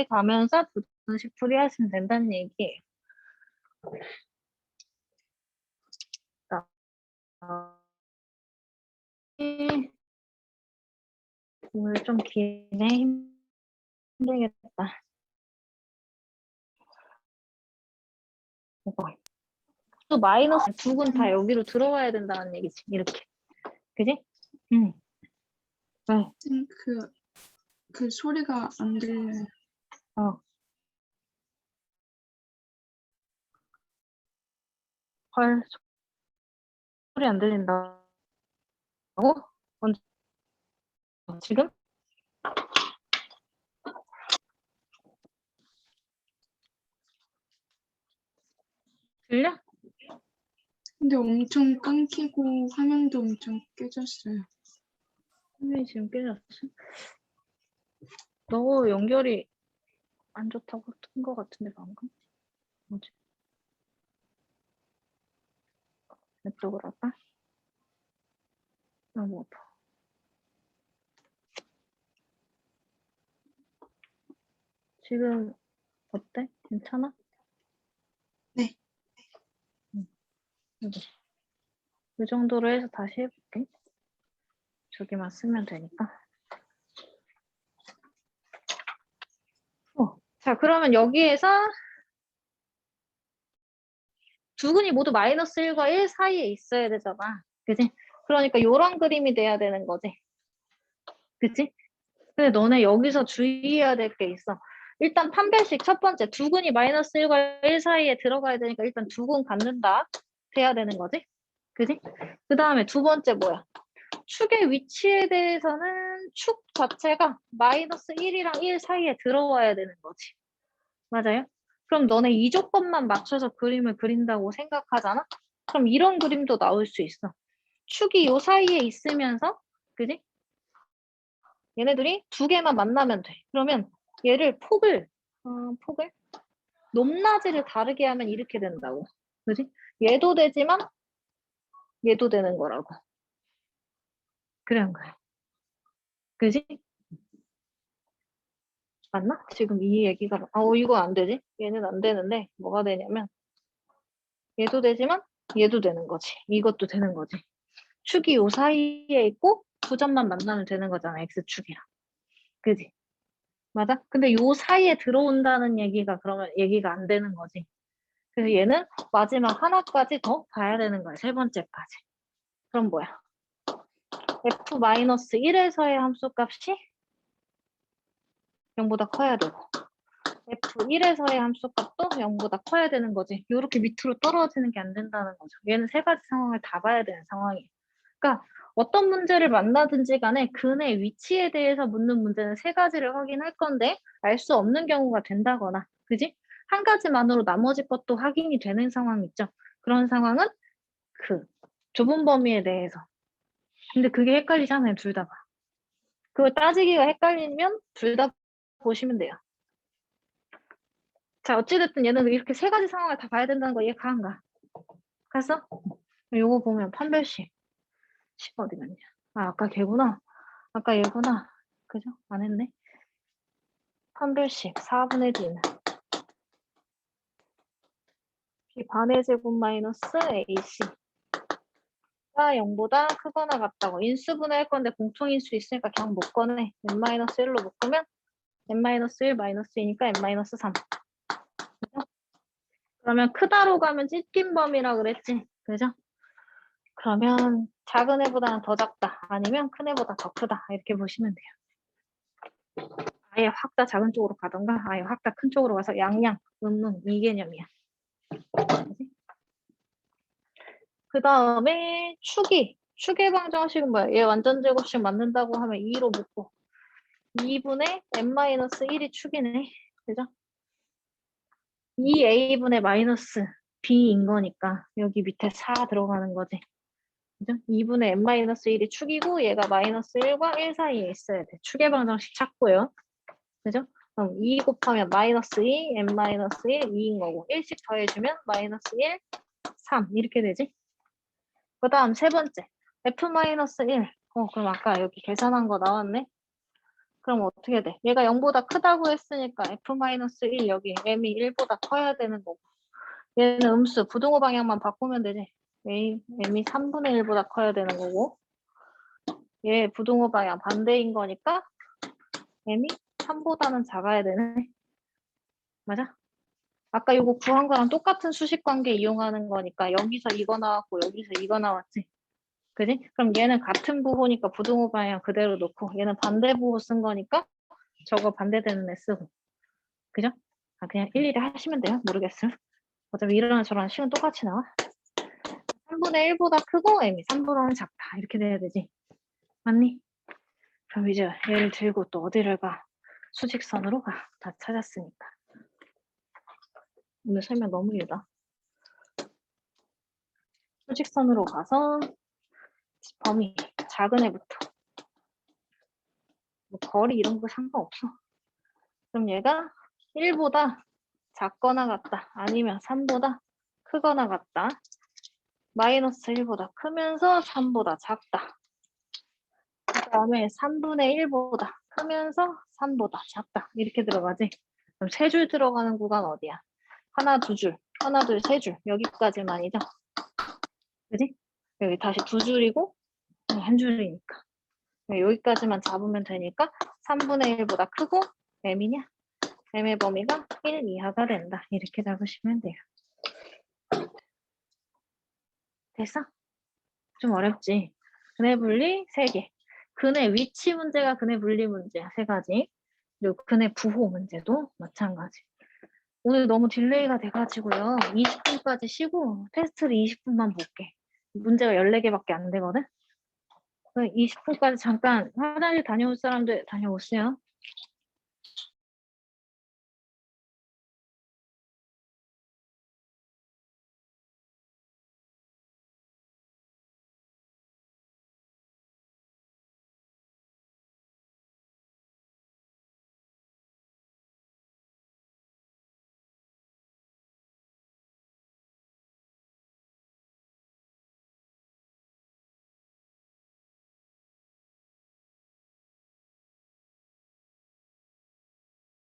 가면서 부등식 풀이하시면 된다는 얘기예요. 오늘 좀 기네. 힘들겠다. 이거. 또 마이너스 두 근 다 여기로 들어와야 된다는 얘기지. 이렇게. 그지? 응. 네. 그 소리가 안 들려요. 어. 헐, 소리 안 들린다고? 언제? 지금? 들려? 근데 엄청 끊기고 화면도 엄청 깨졌어요. 화면이 지금 깨졌어. 너 연결이 안 좋다고 뜬 거 같은데 방금? 뭐지? 이쪽으로 할까? 너무 아파. 지금 어때? 괜찮아? 이 정도로 해서 다시 해볼게. 저기만 쓰면 되니까. 자, 그러면 여기에서 두 근이 모두 마이너스 1과 1 사이에 있어야 되잖아. 그지? 그러니까 요런 그림이 돼야 되는 거지. 그치? 근데 너네 여기서 주의해야 될 게 있어. 일단 판별식 첫 번째 두 근이 마이너스 1과 1 사이에 들어가야 되니까 일단 두 근 갖는다. 돼야 되는 거지. 그지? 그 다음에 두 번째 뭐야? 축의 위치에 대해서는 축 자체가 마이너스 1이랑 1 사이에 들어와야 되는 거지. 맞아요? 그럼 너네 이 조건만 맞춰서 그림을 그린다고 생각하잖아? 그럼 이런 그림도 나올 수 있어. 축이 요 사이에 있으면서, 그지? 얘네들이 두 개만 만나면 돼. 그러면 얘를 폭을 높낮이를 다르게 하면 이렇게 된다고. 그지? 얘도 되지만 얘도 되는 거라고. 그런 거야. 그지? 맞나? 지금 이 얘기가 이거 안 되지? 얘는 안 되는데 뭐가 되냐면 얘도 되지만 얘도 되는 거지. 이것도 되는 거지. 축이 요 사이에 있고 두 점만 만나면 되는 거잖아. X축이랑. 그지? 맞아? 근데 요 사이에 들어온다는 얘기가 그러면 얘기가 안 되는 거지. 그래서 얘는 마지막 하나까지 더 봐야 되는 거야. 세 번째까지. 그럼 뭐야? F-1에서의 함수값이 0보다 커야 되고 F1에서의 함수값도 0보다 커야 되는 거지. 이렇게 밑으로 떨어지는 게 안 된다는 거죠. 얘는 세 가지 상황을 다 봐야 되는 상황이에요. 그러니까 어떤 문제를 만나든지 간에 근의 위치에 대해서 묻는 문제는 세 가지를 확인할 건데 알 수 없는 경우가 된다거나 그지? 한 가지만으로 나머지 것도 확인이 되는 상황 있죠. 그런 상황은 그 좁은 범위에 대해서. 근데 그게 헷갈리잖아요. 둘 다 봐. 그거 따지기가 헷갈리면 둘 다 보시면 돼요. 자, 어찌됐든 얘는 이렇게 세 가지 상황을 다 봐야 된다는 거 이해가 안 가? 갔어? 요거 보면 판별식 10 어디갔냐? 아까 걔구나. 아까 얘구나. 그죠? 안 했네. 판별식 4분의 D는 B반의 제곱 마이너스 AC가 0보다 크거나 같다고. 인수분해 할 건데 공통인수 있으니까 그냥 못 꺼내. n-1로 묶으면 n-1 마이너스 2니까 n-3. 그죠? 그러면 크다로 가면 찢긴 범위라 그랬지. 그죠? 그러면 작은 애보다는 더 작다. 아니면 큰 애보다 더 크다. 이렇게 보시면 돼요. 아예 확 다 작은 쪽으로 가던가 아예 확 다 큰 쪽으로 가서 양양, 이 개념이야. 그 다음에 축의 방정식은 뭐야? 얘 완전 제곱식 만든다고 하면 2로 묶고 2분의 n-1이 축이네. 그죠? 2a분의 마이너스 b인 거니까 여기 밑에 4 들어가는 거지. 그죠? 2분의 n-1이 축이고 얘가 마이너스 1과 1 사이에 있어야 돼. 축의 방정식 찾고요. 그죠? 그럼 2 곱하면 마이너스 2, n-1, 2인 거고 1씩 더해주면 마이너스 1, 3 이렇게 되지? 그 다음 세 번째 f-1 그럼 아까 여기 계산한 거 나왔네? 그럼 어떻게 돼? 얘가 0보다 크다고 했으니까 f-1 여기 m이 1보다 커야 되는 거고 얘는 음수 부등호 방향만 바꾸면 되지. m이 3분의 1보다 커야 되는 거고 얘 부등호 방향 반대인 거니까 m이 3보다는 작아야 되네. 맞아? 아까 이거 구한 거랑 똑같은 수식 관계 이용하는 거니까 여기서 이거 나왔고 여기서 이거 나왔지. 그지? 그럼 얘는 같은 부호니까 부등호 방향 그대로 놓고 얘는 반대 부호 쓴 거니까 저거 반대되는 애 쓰고. 그죠? 그냥 일일이 하시면 돼요. 모르겠어요. 어차피 이러나 저러나 식은 똑같이 나와. 3분의 1보다 크고 m이 3분의 1 작다. 이렇게 돼야 되지. 맞니? 그럼 이제 얘를 들고 또 어디를 가? 수직선으로 가. 다 찾았으니까. 오늘 설명 너무 길다. 수직선으로 가서 범위 작은 애부터 뭐 거리 이런 거 상관없어. 그럼 얘가 1보다 작거나 같다. 아니면 3보다 크거나 같다. 마이너스 1보다 크면서 3보다 작다. 그 다음에 3분의 1보다 크면서 3보다 작다. 이렇게 들어가지. 그럼 세 줄 들어가는 구간 어디야? 하나, 두 줄, 하나, 둘, 세 줄. 여기까지만이죠. 그지? 여기 다시 두 줄이고 한 줄이니까. 여기까지만 잡으면 되니까 3분의 1보다 크고 m이냐? m의 범위가 1 이하가 된다. 이렇게 잡으시면 돼요. 됐어? 좀 어렵지? 근해 분리 3개. 근해 위치 문제가 근해 분리 문제야. 3가지. 그리고 근해 부호 문제도 마찬가지. 오늘 너무 딜레이가 돼가지고요. 20분까지 쉬고 테스트를 20분만 볼게. 문제가 14개밖에 안 되거든? 20분까지 잠깐 화장실 다녀올 사람들 다녀오세요.